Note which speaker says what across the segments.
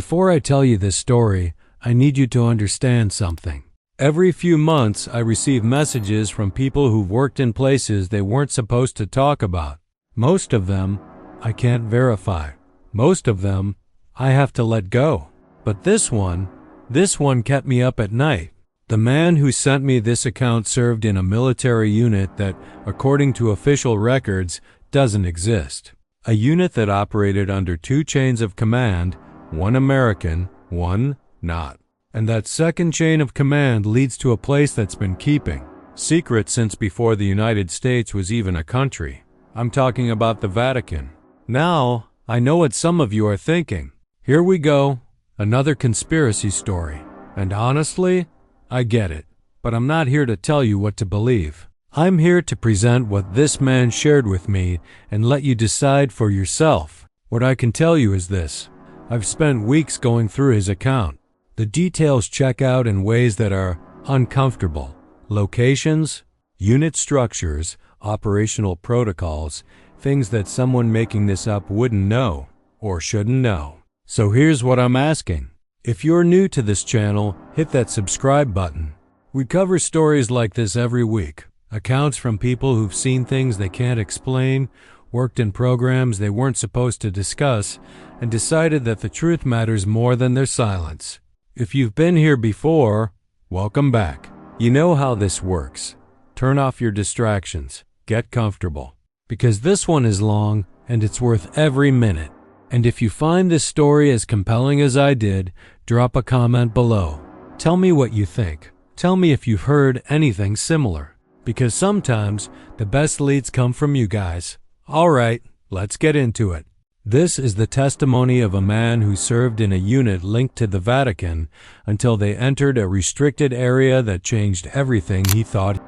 Speaker 1: Before I tell you this story, I need you to understand something. Every few months, I receive messages from people who've worked in places they weren't supposed to talk about. Most of them, I can't verify. Most of them, I have to let go. But this one kept me up at night. The man who sent me this account served in a military unit that, according to official records, doesn't exist. A unit that operated under two chains of command, one American, one not. And that second chain of command leads to a place that's been keeping secret since before the United States was even a country. I'm talking about the Vatican. Now, I know what some of you are thinking. Here we go, another conspiracy story. And honestly, I get it. But I'm not here to tell you what to believe. I'm here to present what this man shared with me and let you decide for yourself. What I can tell you is this. I've spent weeks going through his account. The details check out in ways that are uncomfortable. Locations, unit structures, operational protocols, things that someone making this up wouldn't know or shouldn't know. So here's what I'm asking. If you're new to this channel, hit that subscribe button. We cover stories like this every week. Accounts from people who've seen things they can't explain, worked in programs they weren't supposed to discuss, and decided that the truth matters more than their silence. If you've been here before, welcome back. You know how this works. Turn off your distractions. Get comfortable. Because this one is long, and it's worth every minute. And if you find this story as compelling as I did, drop a comment below. Tell me what you think. Tell me if you've heard anything similar. Because sometimes, the best leads come from you guys. All right, let's get into it. This is the testimony of a man who served in a unit linked to the Vatican until they entered a restricted area that changed everything he thought.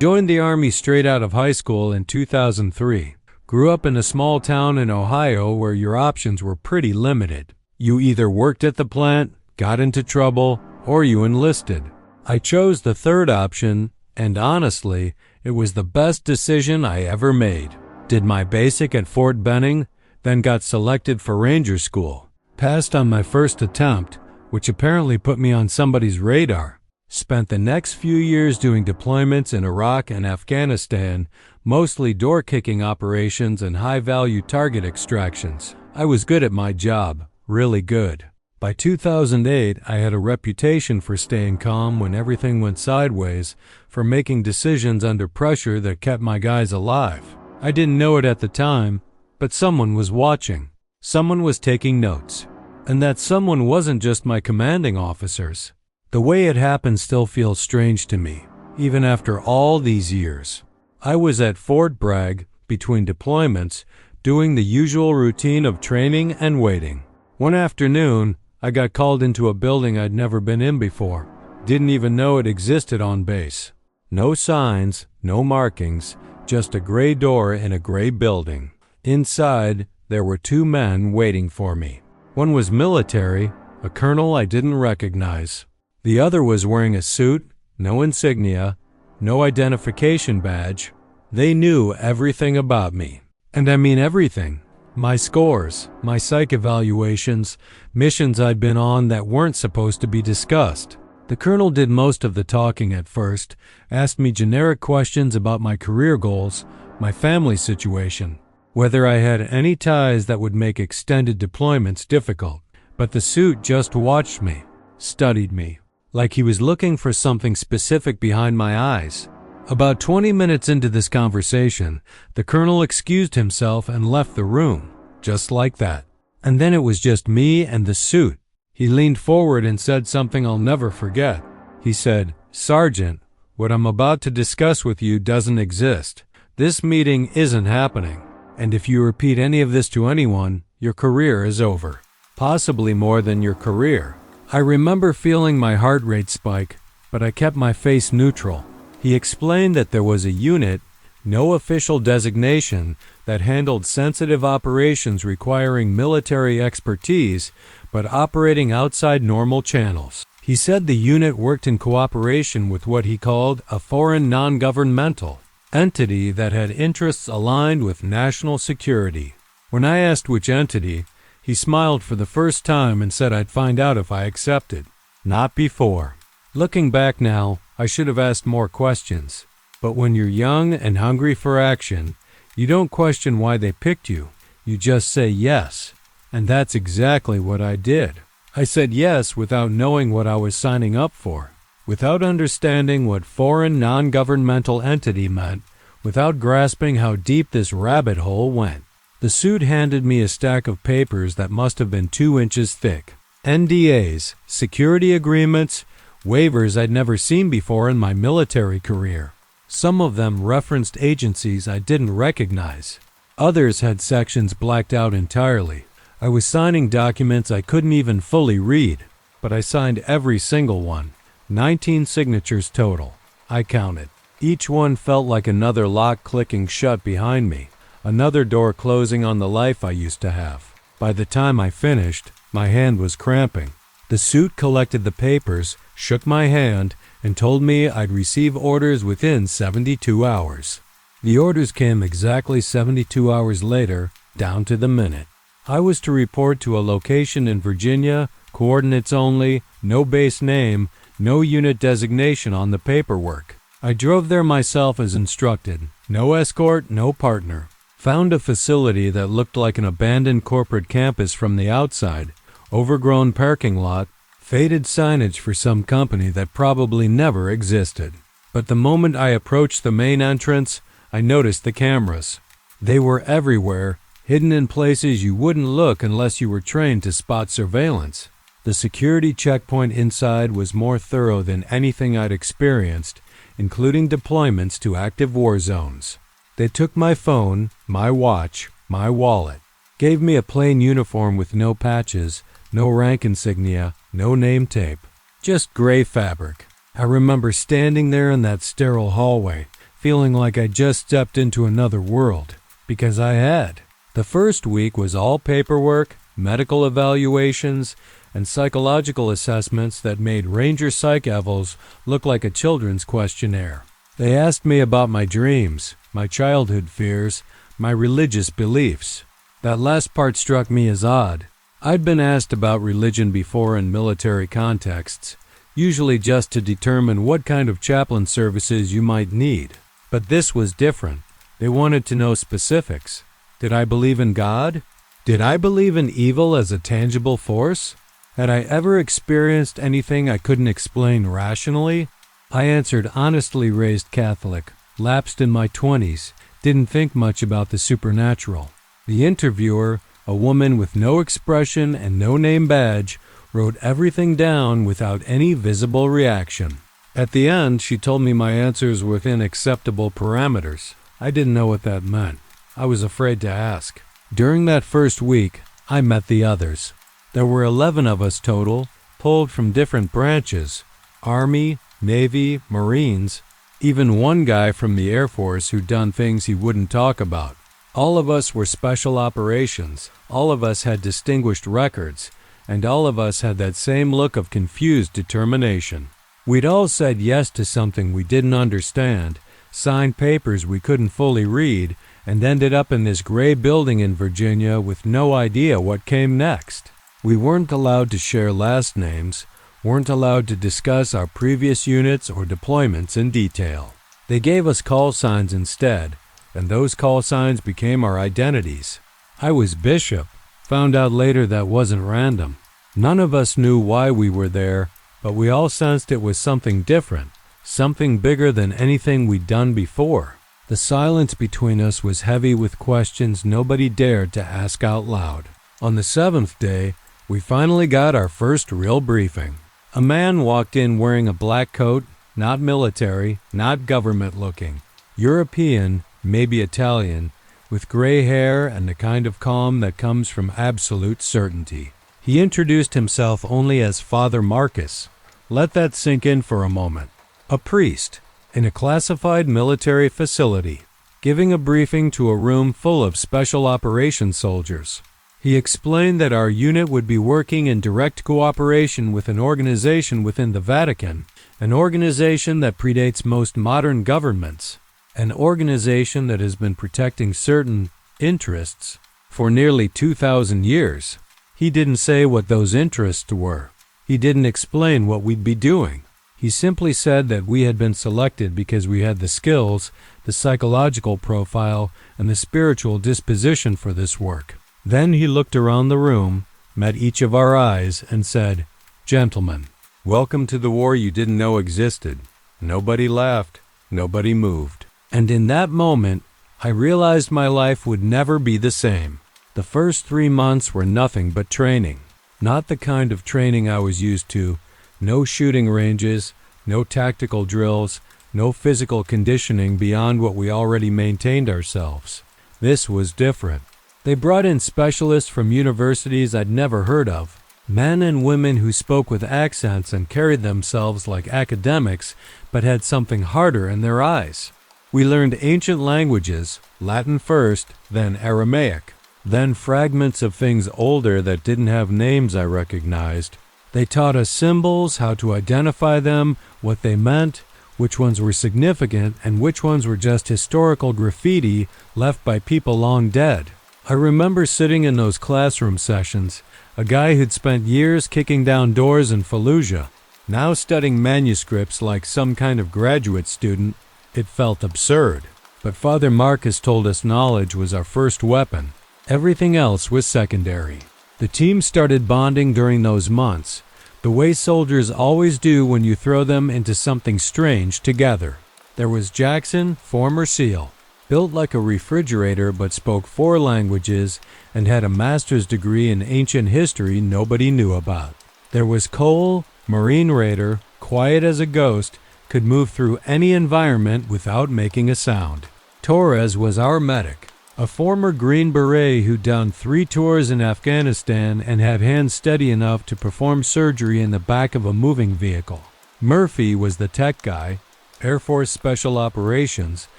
Speaker 1: Joined the Army straight out of high school in 2003. Grew up in a small town in Ohio where your options were pretty limited. You either worked at the plant, got into trouble, or you enlisted. I chose the third option, and honestly, it was the best decision I ever made. Did my basic at Fort Benning, then got selected for Ranger School. Passed on my first attempt, which apparently put me on somebody's radar. Spent the next few years doing deployments in Iraq and Afghanistan, mostly door-kicking operations and high-value target extractions. I was good at my job, really good. By 2008, I had a reputation for staying calm when everything went sideways, for making decisions under pressure that kept my guys alive. I didn't know it at the time, but someone was watching. Someone was taking notes. And that someone wasn't just my commanding officers. The way it happened still feels strange to me, even after all these years. I was at Fort Bragg, between deployments, doing the usual routine of training and waiting. One afternoon, I got called into a building I'd never been in before. Didn't even know it existed on base. No signs, no markings, just a gray door in a gray building. Inside, there were two men waiting for me. One was military, a colonel I didn't recognize. The other was wearing a suit, no insignia, no identification badge. They knew everything about me. And I mean everything. My scores, my psych evaluations, missions I'd been on that weren't supposed to be discussed. The colonel did most of the talking at first, asked me generic questions about my career goals, my family situation, whether I had any ties that would make extended deployments difficult. But the suit just watched me, studied me, like he was looking for something specific behind my eyes. About 20 minutes into this conversation, the colonel excused himself and left the room, just like that. And then it was just me and the suit. He leaned forward and said something I'll never forget. He said, "Sergeant, what I'm about to discuss with you doesn't exist. This meeting isn't happening. And if you repeat any of this to anyone, your career is over. Possibly more than your career." I remember feeling my heart rate spike, but I kept my face neutral. He explained that there was a unit, no official designation, that handled sensitive operations requiring military expertise, but operating outside normal channels. He said the unit worked in cooperation with what he called a foreign non-governmental, entity that had interests aligned with national security. When I asked which entity, he smiled for the first time and said I'd find out if I accepted. Not before. Looking back now, I should have asked more questions. But when you're young and hungry for action, you don't question why they picked you. You just say yes. And that's exactly what I did. I said yes without knowing what I was signing up for, without understanding what foreign non-governmental entity meant, without grasping how deep this rabbit hole went. The suit handed me a stack of papers that must have been 2 inches thick. NDAs, security agreements, waivers I'd never seen before in my military career. Some of them referenced agencies I didn't recognize. Others had sections blacked out entirely. I was signing documents I couldn't even fully read, but I signed every single one. 19 signatures total. I counted. Each one felt like another lock clicking shut behind me, another door closing on the life I used to have. By the time I finished, my hand was cramping. The suit collected the papers, shook my hand, and told me I'd receive orders within 72 hours. The orders came exactly 72 hours later, down to the minute. I was to report to a location in Virginia, coordinates only, no base name, no unit designation on the paperwork. I drove there myself as instructed. No escort, no partner. Found a facility that looked like an abandoned corporate campus from the outside, overgrown parking lot, faded signage for some company that probably never existed. But the moment I approached the main entrance, I noticed the cameras. They were everywhere, hidden in places you wouldn't look unless you were trained to spot surveillance. The security checkpoint inside was more thorough than anything I'd experienced, including deployments to active war zones. They took my phone, my watch, my wallet, gave me a plain uniform with no patches, no rank insignia, no name tape, just gray fabric. I remember standing there in that sterile hallway, feeling like I just stepped into another world, because I had. The first week was all paperwork, medical evaluations, and psychological assessments that made Ranger Psych Evals look like a children's questionnaire. They asked me about my dreams, my childhood fears, my religious beliefs. That last part struck me as odd. I'd been asked about religion before in military contexts, usually just to determine what kind of chaplain services you might need. But this was different. They wanted to know specifics. Did I believe in God? Did I believe in evil as a tangible force? Had I ever experienced anything I couldn't explain rationally? I answered honestly raised Catholic, lapsed in my 20s, didn't think much about the supernatural. The interviewer, a woman with no expression and no name badge, wrote everything down without any visible reaction. At the end, she told me my answers were within acceptable parameters. I didn't know what that meant. I was afraid to ask. During that first week, I met the others. There were 11 of us total, pulled from different branches: Army, Navy, Marines, even one guy from the Air Force who'd done things he wouldn't talk about. All of us were special operations, all of us had distinguished records, and all of us had that same look of confused determination. We'd all said yes to something we didn't understand, signed papers we couldn't fully read, and ended up in this gray building in Virginia with no idea what came next. We weren't allowed to share last names, weren't allowed to discuss our previous units or deployments in detail. They gave us call signs instead, and those call signs became our identities. I was Bishop. Found out later that wasn't random. None of us knew why we were there, but we all sensed it was something different, something bigger than anything we'd done before. The silence between us was heavy with questions nobody dared to ask out loud. On the 7th day, we finally got our first real briefing. A man walked in wearing a black coat, not military, not government-looking, European, maybe Italian, with gray hair and the kind of calm that comes from absolute certainty. He introduced himself only as Father Marcus. Let that sink in for a moment. A priest, in a classified military facility, giving a briefing to a room full of special operations soldiers. He explained that our unit would be working in direct cooperation with an organization within the Vatican, an organization that predates most modern governments. an organization that has been protecting certain interests for nearly 2,000 years. He didn't say what those interests were. He didn't explain what we'd be doing. He simply said that we had been selected because we had the skills, the psychological profile, and the spiritual disposition for this work. Then he looked around the room, met each of our eyes, and said, "Gentlemen, welcome to the war you didn't know existed." Nobody laughed. Nobody moved. And in that moment, I realized my life would never be the same. The first 3 months were nothing but training. Not the kind of training I was used to. No shooting ranges, no tactical drills, no physical conditioning beyond what we already maintained ourselves. This was different. They brought in specialists from universities I'd never heard of, men and women who spoke with accents and carried themselves like academics but had something harder in their eyes. We learned ancient languages, Latin first, then Aramaic, then fragments of things older that didn't have names I recognized. They taught us symbols, how to identify them, what they meant, which ones were significant, and which ones were just historical graffiti left by people long dead. I remember sitting in those classroom sessions, a guy who'd spent years kicking down doors in Fallujah, now studying manuscripts like some kind of graduate student. It felt absurd. But Father Marcus told us knowledge was our first weapon. Everything else was secondary. The team started bonding during those months, the way soldiers always do when you throw them into something strange together. There was Jackson, former SEAL, built like a refrigerator but spoke 4 languages and had a master's degree in ancient history nobody knew about. There was Cole, Marine Raider, quiet as a ghost, could move through any environment without making a sound. Torres was our medic, a former Green Beret who'd done 3 tours in Afghanistan and had hands steady enough to perform surgery in the back of a moving vehicle. Murphy was the tech guy, Air Force Special Operations,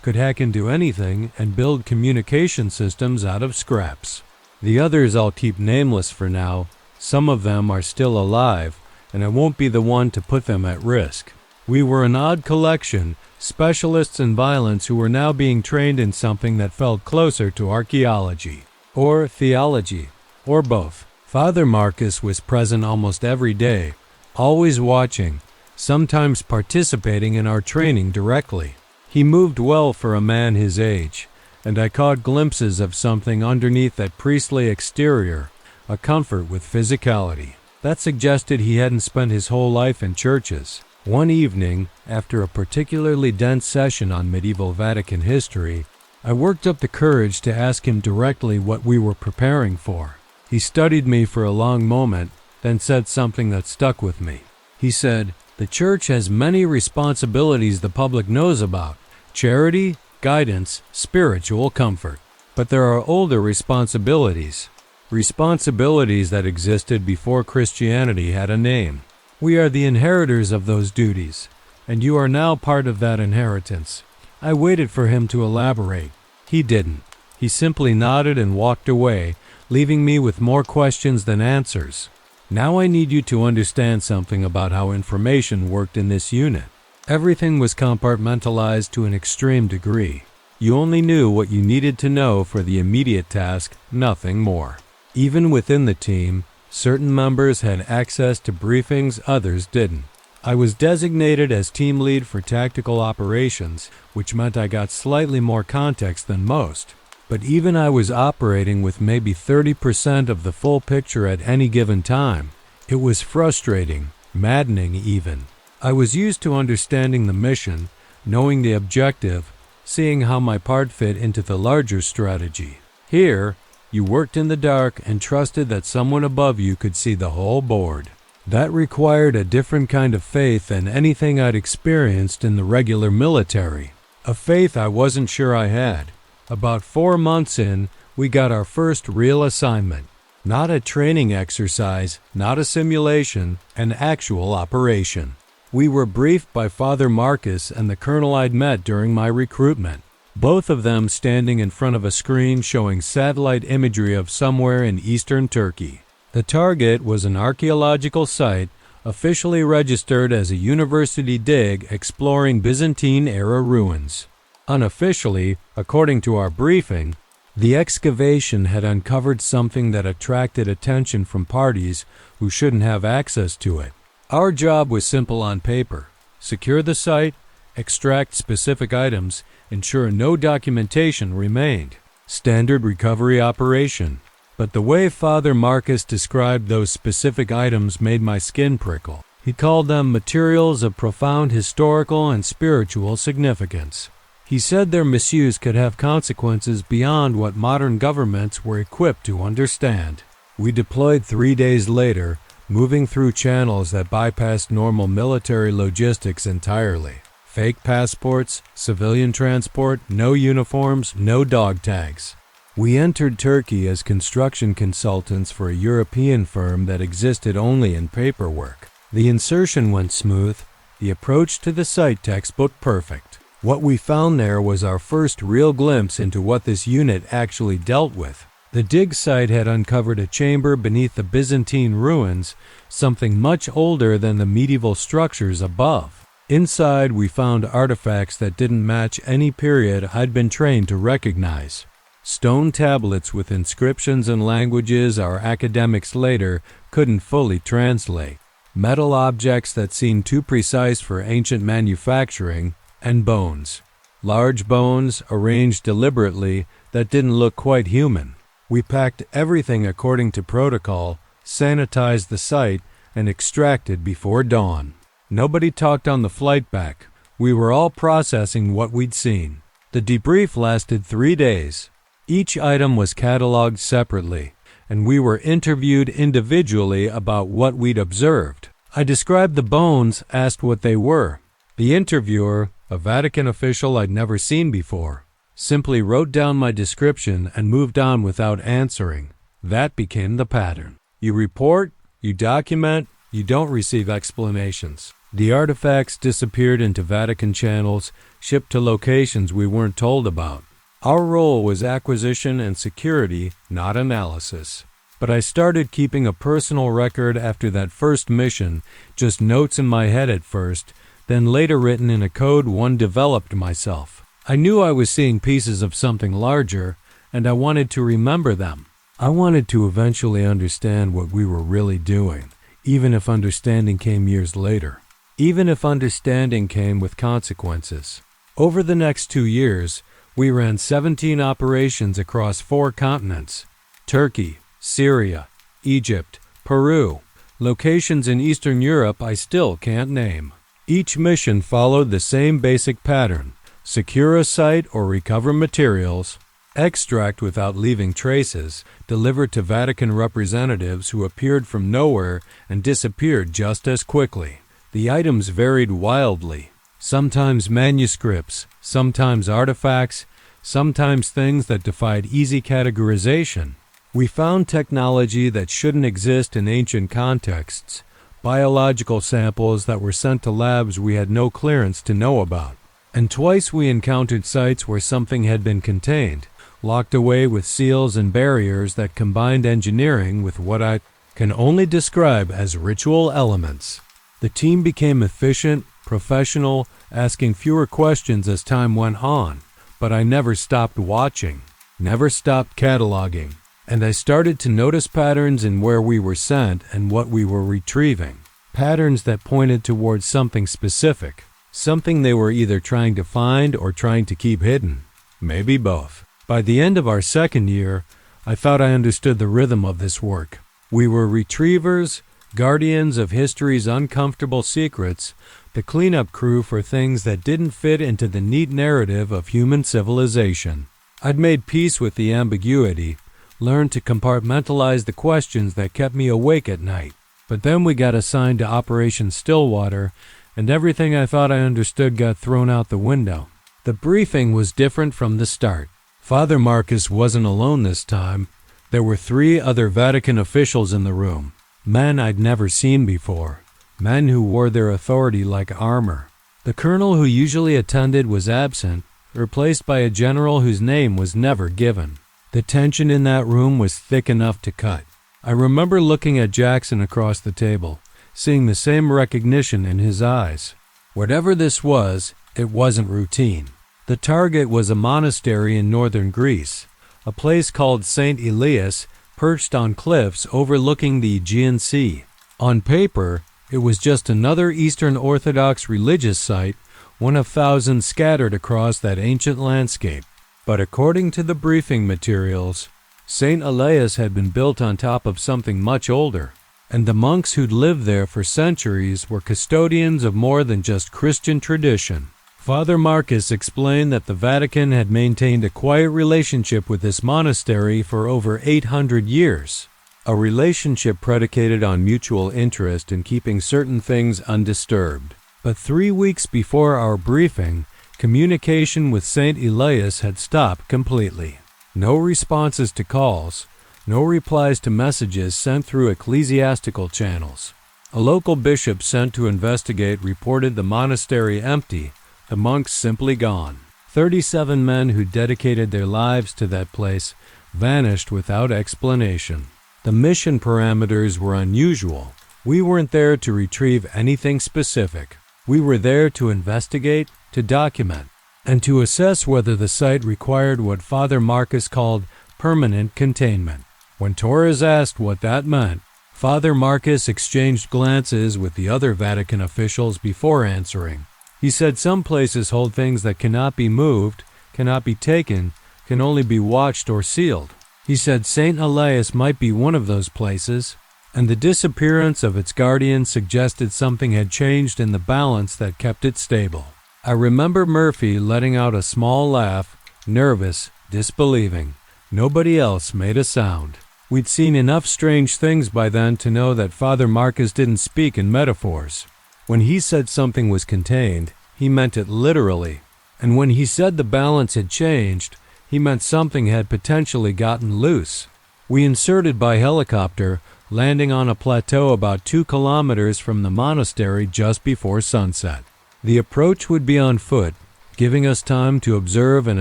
Speaker 1: could hack into anything and build communication systems out of scraps. The others I'll keep nameless for now. Some of them are still alive, and I won't be the one to put them at risk. We were an odd collection, specialists in violence who were now being trained in something that felt closer to archaeology, or theology, or both. Father Marcus was present almost every day, always watching, sometimes participating in our training directly. He moved well for a man his age, and I caught glimpses of something underneath that priestly exterior, a comfort with physicality. That suggested he hadn't spent his whole life in churches. One evening, after a particularly dense session on medieval Vatican history, I worked up the courage to ask him directly what we were preparing for. He studied me for a long moment, then said something that stuck with me. He said, "The Church has many responsibilities the public knows about: charity, guidance, spiritual comfort. But there are older responsibilities that existed before Christianity had a name. We are the inheritors of those duties, and you are now part of that inheritance." I waited for him to elaborate. He didn't. He simply nodded and walked away, leaving me with more questions than answers. Now I need you to understand something about how information worked in this unit. Everything was compartmentalized to an extreme degree. You only knew what you needed to know for the immediate task, nothing more. Even within the team, certain members had access to briefings others didn't. I was designated as team lead for tactical operations, which meant I got slightly more context than most. But even I was operating with maybe 30% of the full picture at any given time. It was frustrating, maddening even. I was used to understanding the mission, knowing the objective, seeing how my part fit into the larger strategy. Here, you worked in the dark and trusted that someone above you could see the whole board. That required a different kind of faith than anything I'd experienced in the regular military. A faith I wasn't sure I had. About 4 months in, we got our first real assignment. Not a training exercise, not a simulation, an actual operation. We were briefed by Father Marcus and the colonel I'd met during my recruitment, both of them standing in front of a screen showing satellite imagery of somewhere in eastern Turkey. The target was an archaeological site officially registered as a university dig exploring Byzantine-era ruins. Unofficially, according to our briefing, the excavation had uncovered something that attracted attention from parties who shouldn't have access to it. Our job was simple on paper: secure the site, extract specific items, ensure no documentation remained. Standard recovery operation. But the way Father Marcus described those specific items made my skin prickle. He called them materials of profound historical and spiritual significance. He said their misuse could have consequences beyond what modern governments were equipped to understand. We deployed 3 days later, moving through channels that bypassed normal military logistics entirely. Fake passports, civilian transport, no uniforms, no dog tags. We entered Turkey as construction consultants for a European firm that existed only in paperwork. The insertion went smooth, the approach to the site textbook perfect. What we found there was our first real glimpse into what this unit actually dealt with. The dig site had uncovered a chamber beneath the Byzantine ruins, something much older than the medieval structures above. Inside, we found artifacts that didn't match any period I'd been trained to recognize. Stone tablets with inscriptions in languages our academics later couldn't fully translate. Metal objects that seemed too precise for ancient manufacturing, and bones. Large bones arranged deliberately that didn't look quite human. We packed everything according to protocol, sanitized the site, and extracted before dawn. Nobody talked on the flight back. We were all processing what we'd seen. The debrief lasted 3 days. Each item was cataloged separately, and we were interviewed individually about what we'd observed. I described the bones, asked what they were. The interviewer, a Vatican official I'd never seen before, simply wrote down my description and moved on without answering. That became the pattern. You report, you document, you don't receive explanations. The artifacts disappeared into Vatican channels, shipped to locations we weren't told about. Our role was acquisition and security, not analysis. But I started keeping a personal record after that first mission, just notes in my head at first, then later written in a code one developed myself. I knew I was seeing pieces of something larger, and I wanted to remember them. I wanted to eventually understand what we were really doing, even if understanding came years later. Even if understanding came with consequences. Over the next 2 years, we ran 17 operations across 4 continents: Turkey, Syria, Egypt, Peru, locations in Eastern Europe I still can't name. Each mission followed the same basic pattern: secure a site or recover materials, extract without leaving traces, delivered to Vatican representatives who appeared from nowhere and disappeared just as quickly. The items varied wildly. Sometimes manuscripts, sometimes artifacts, sometimes things that defied easy categorization. We found technology that shouldn't exist in ancient contexts, biological samples that were sent to labs we had no clearance to know about. And twice we encountered sites where something had been contained, locked away with seals and barriers that combined engineering with what I can only describe as ritual elements. The team became efficient, professional, asking fewer questions as time went on, but I never stopped watching, never stopped cataloging, and I started to notice patterns in where we were sent and what we were retrieving, patterns that pointed towards something specific, something they were either trying to find or trying to keep hidden, maybe both. By the end of our second year, I thought I understood the rhythm of this work. We were retrievers, guardians of history's uncomfortable secrets, the cleanup crew for things that didn't fit into the neat narrative of human civilization. I'd made peace with the ambiguity, learned to compartmentalize the questions that kept me awake at night. But then we got assigned to Operation Stillwater, and everything I thought I understood got thrown out the window. The briefing was different from the start. Father Marcus wasn't alone this time. There were 3 other Vatican officials in the room. Men I'd never seen before, men who wore their authority like armor. The colonel who usually attended was absent, replaced by a general whose name was never given. The tension in that room was thick enough to cut. I remember looking at Jackson across the table, seeing the same recognition in his eyes. Whatever this was, it wasn't routine. The target was a monastery in northern Greece, a place called St. Elias, perched on cliffs overlooking the Aegean Sea. On paper, it was just another Eastern Orthodox religious site, one of thousands scattered across that ancient landscape. But according to the briefing materials, St. Elias had been built on top of something much older, and the monks who'd lived there for centuries were custodians of more than just Christian tradition. Father Marcus explained that the Vatican had maintained a quiet relationship with this monastery for over 800 years, a relationship predicated on mutual interest in keeping certain things undisturbed. But 3 weeks before our briefing, communication with St. Elias had stopped completely. No responses to calls, no replies to messages sent through ecclesiastical channels. A local bishop sent to investigate reported the monastery empty, the monks simply gone. 37 men who dedicated their lives to that place vanished without explanation. The mission parameters were unusual. We weren't there to retrieve anything specific. We were there to investigate, to document, and to assess whether the site required what Father Marcus called permanent containment. When Torres asked what that meant, Father Marcus exchanged glances with the other Vatican officials before answering. He said some places hold things that cannot be moved, cannot be taken, can only be watched or sealed. He said St. Elias might be one of those places, and the disappearance of its guardian suggested something had changed in the balance that kept it stable. I remember Murphy letting out a small laugh, nervous, disbelieving. Nobody else made a sound. We'd seen enough strange things by then to know that Father Marcus didn't speak in metaphors. When he said something was contained, he meant it literally. And when he said the balance had changed, he meant something had potentially gotten loose. We inserted by helicopter, landing on a plateau about 2 kilometers from the monastery just before sunset. The approach would be on foot, giving us time to observe and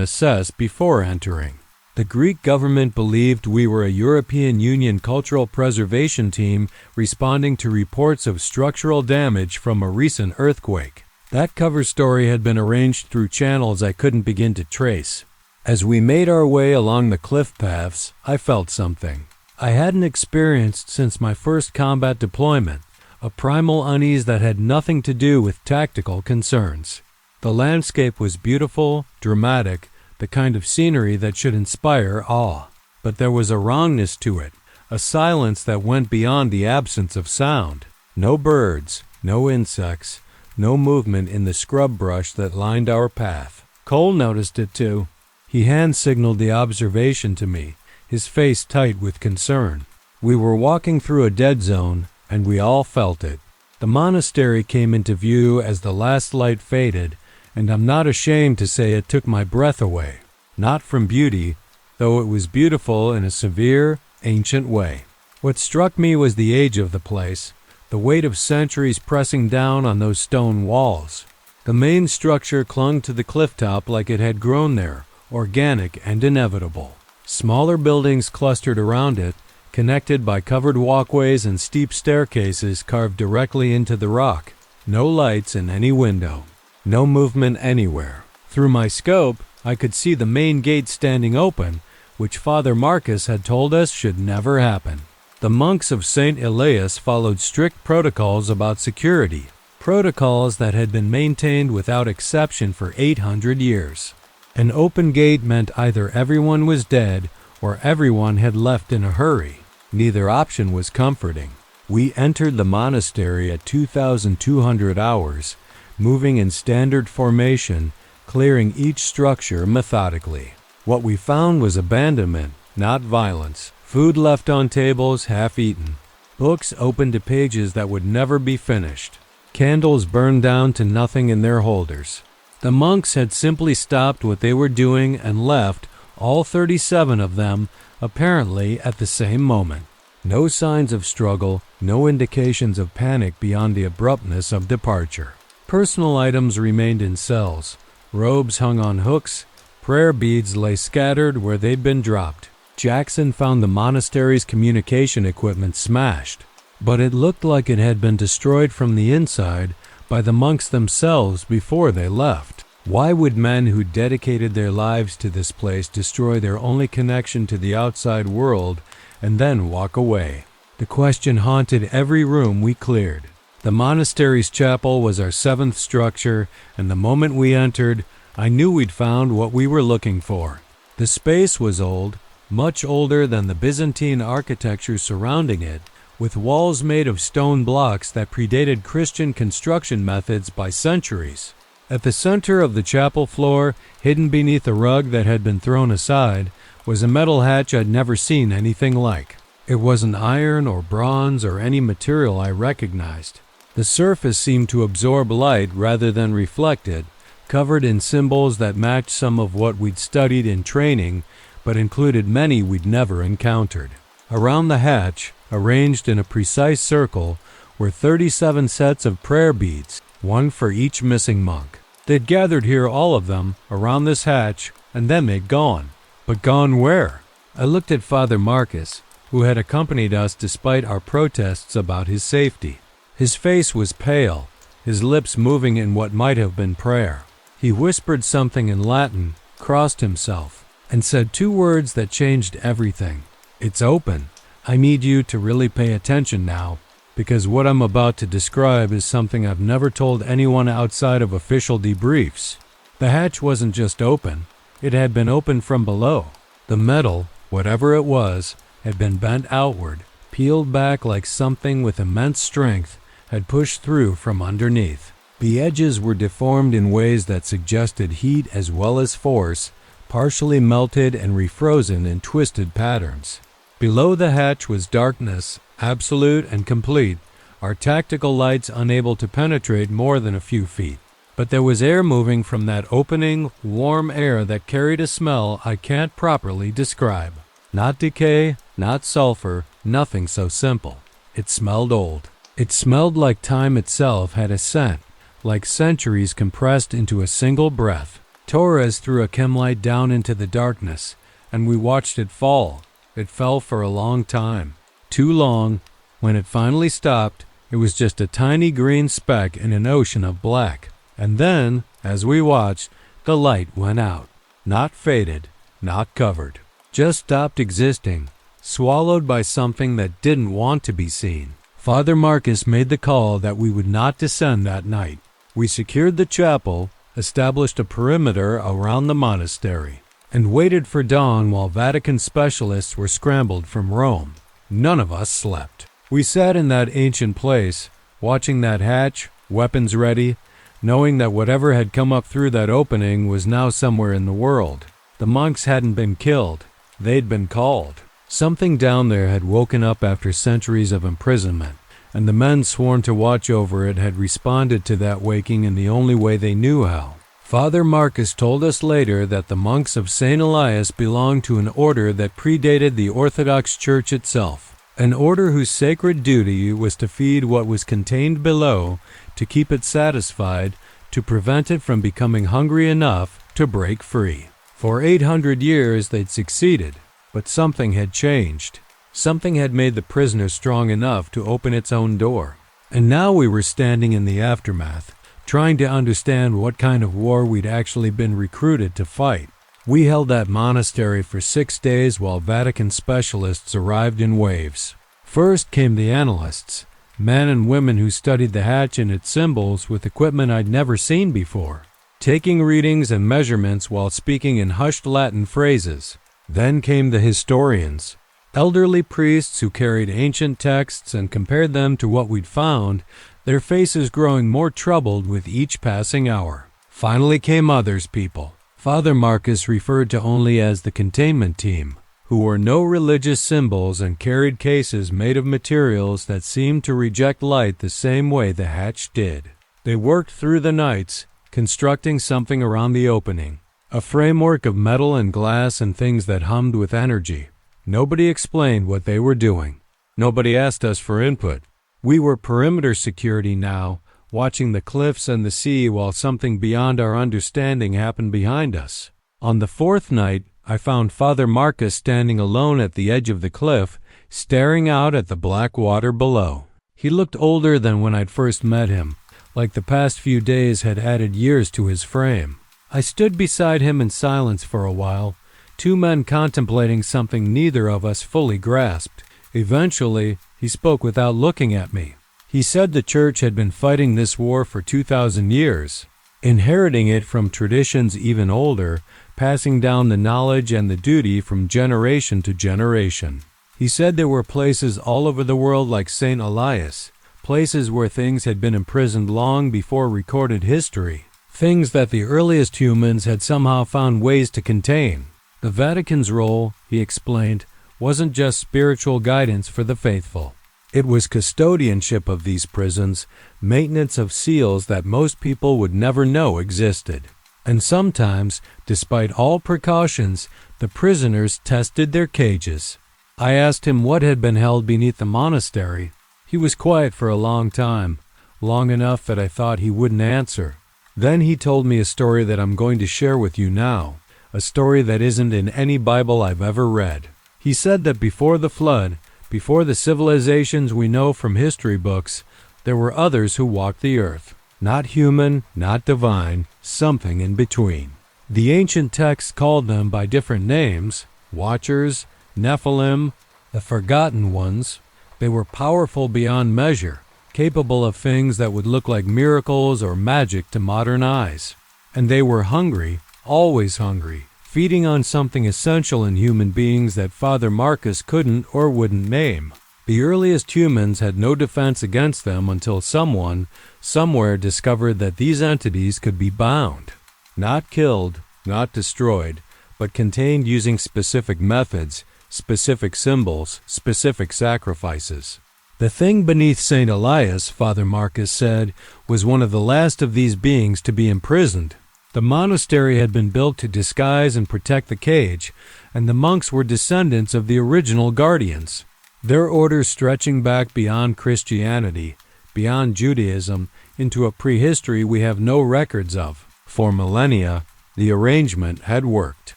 Speaker 1: assess before entering. The Greek government believed we were a European Union cultural preservation team responding to reports of structural damage from a recent earthquake. That cover story had been arranged through channels I couldn't begin to trace. As we made our way along the cliff paths, I felt something I hadn't experienced since my first combat deployment, a primal unease that had nothing to do with tactical concerns. The landscape was beautiful, dramatic, the kind of scenery that should inspire awe. But there was a wrongness to it, a silence that went beyond the absence of sound. No birds, no insects, no movement in the scrub brush that lined our path. Cole noticed it too. He hand-signaled the observation to me, his face tight with concern. We were walking through a dead zone, and we all felt it. The monastery came into view as the last light faded, and I'm not ashamed to say it took my breath away. Not from beauty, though it was beautiful in a severe, ancient way. What struck me was the age of the place, the weight of centuries pressing down on those stone walls. The main structure clung to the clifftop like it had grown there, organic and inevitable. Smaller buildings clustered around it, connected by covered walkways and steep staircases carved directly into the rock. No lights in any window. No movement anywhere. Through my scope, I could see the main gate standing open, which Father Marcus had told us should never happen. The monks of St. Elias followed strict protocols about security, protocols that had been maintained without exception for 800 years. An open gate meant either everyone was dead or everyone had left in a hurry. Neither option was comforting. We entered the monastery at 2,200 hours, moving in standard formation, clearing each structure methodically. What we found was abandonment, not violence. Food left on tables, half-eaten. Books open to pages that would never be finished. Candles burned down to nothing in their holders. The monks had simply stopped what they were doing and left, all 37 of them, apparently at the same moment. No signs of struggle, no indications of panic beyond the abruptness of departure. Personal items remained in cells. Robes hung on hooks. Prayer beads lay scattered where they'd been dropped. Jackson found the monastery's communication equipment smashed, but it looked like it had been destroyed from the inside by the monks themselves before they left. Why would men who dedicated their lives to this place destroy their only connection to the outside world and then walk away? The question haunted every room we cleared. The monastery's chapel was our seventh structure, and the moment we entered, I knew we'd found what we were looking for. The space was old, much older than the Byzantine architecture surrounding it, with walls made of stone blocks that predated Christian construction methods by centuries. At the center of the chapel floor, hidden beneath a rug that had been thrown aside, was a metal hatch I'd never seen anything like. It wasn't iron or bronze or any material I recognized. The surface seemed to absorb light rather than reflect it, covered in symbols that matched some of what we'd studied in training, but included many we'd never encountered. Around the hatch, arranged in a precise circle, were 37 sets of prayer beads, one for each missing monk. They'd gathered here, all of them, around this hatch, and then they'd gone. But gone where? I looked at Father Marcus, who had accompanied us despite our protests about his safety. His face was pale, his lips moving in what might have been prayer. He whispered something in Latin, crossed himself, and said two words that changed everything. "It's open. I need you to really pay attention now, because what I'm about to describe is something I've never told anyone outside of official debriefs." The hatch wasn't just open, it had been opened from below. The metal, whatever it was, had been bent outward, peeled back like something with immense strength had pushed through from underneath. The edges were deformed in ways that suggested heat as well as force, partially melted and refrozen in twisted patterns. Below the hatch was darkness, absolute and complete, our tactical lights unable to penetrate more than a few feet. But there was air moving from that opening, warm air that carried a smell I can't properly describe. Not decay, not sulfur, nothing so simple. It smelled old. It smelled like time itself had a scent, like centuries compressed into a single breath. Torres threw a chemlight down into the darkness, and we watched it fall. It fell for a long time. Too long. When it finally stopped, it was just a tiny green speck in an ocean of black. And then, as we watched, the light went out. Not faded, not covered. Just stopped existing, swallowed by something that didn't want to be seen. Father Marcus made the call that we would not descend that night. We secured the chapel, established a perimeter around the monastery, and waited for dawn while Vatican specialists were scrambled from Rome. None of us slept. We sat in that ancient place, watching that hatch, weapons ready, knowing that whatever had come up through that opening was now somewhere in the world. The monks hadn't been killed. They'd been called. Something down there had woken up after centuries of imprisonment, and the men sworn to watch over it had responded to that waking in the only way they knew how. Father Marcus told us later that the monks of St. Elias belonged to an order that predated the Orthodox Church itself, an order whose sacred duty was to feed what was contained below, to keep it satisfied, to prevent it from becoming hungry enough to break free. For 800 years they'd succeeded. But something had changed. Something had made the prisoner strong enough to open its own door. And now we were standing in the aftermath, trying to understand what kind of war we'd actually been recruited to fight. We held that monastery for 6 days while Vatican specialists arrived in waves. First came the analysts, men and women who studied the hatch and its symbols with equipment I'd never seen before, taking readings and measurements while speaking in hushed Latin phrases. Then came the historians, elderly priests who carried ancient texts and compared them to what we'd found, their faces growing more troubled with each passing hour. Finally came others people, Father Marcus referred to only as the containment team, who wore no religious symbols and carried cases made of materials that seemed to reject light the same way the hatch did. They worked through the nights, constructing something around the opening. A framework of metal and glass and things that hummed with energy. Nobody explained what they were doing. Nobody asked us for input. We were perimeter security now, watching the cliffs and the sea while something beyond our understanding happened behind us. On the fourth night, I found Father Marcus standing alone at the edge of the cliff, staring out at the black water below. He looked older than when I'd first met him, like the past few days had added years to his frame. I stood beside him in silence for a while, two men contemplating something neither of us fully grasped. Eventually, he spoke without looking at me. He said the church had been fighting this war for 2,000 years, inheriting it from traditions even older, passing down the knowledge and the duty from generation to generation. He said there were places all over the world like St. Elias, places where things had been imprisoned long before recorded history, things that the earliest humans had somehow found ways to contain. The Vatican's role, he explained, wasn't just spiritual guidance for the faithful. It was custodianship of these prisons, maintenance of seals that most people would never know existed. And sometimes, despite all precautions, the prisoners tested their cages. I asked him what had been held beneath the monastery. He was quiet for a long time, long enough that I thought he wouldn't answer. Then he told me a story that I'm going to share with you now, a story that isn't in any Bible I've ever read. He said that before the flood, before the civilizations we know from history books, there were others who walked the earth. Not human, not divine, something in between. The ancient texts called them by different names: Watchers, Nephilim, the Forgotten Ones. They were powerful beyond measure, capable of things that would look like miracles or magic to modern eyes. And they were hungry, always hungry, feeding on something essential in human beings that Father Marcus couldn't or wouldn't name. The earliest humans had no defense against them until someone, somewhere discovered that these entities could be bound. Not killed, not destroyed, but contained using specific methods, specific symbols, specific sacrifices. The thing beneath St. Elias, Father Marcus said, was one of the last of these beings to be imprisoned. The monastery had been built to disguise and protect the cage, and the monks were descendants of the original guardians. Their order stretching back beyond Christianity, beyond Judaism, into a prehistory we have no records of. For millennia, the arrangement had worked.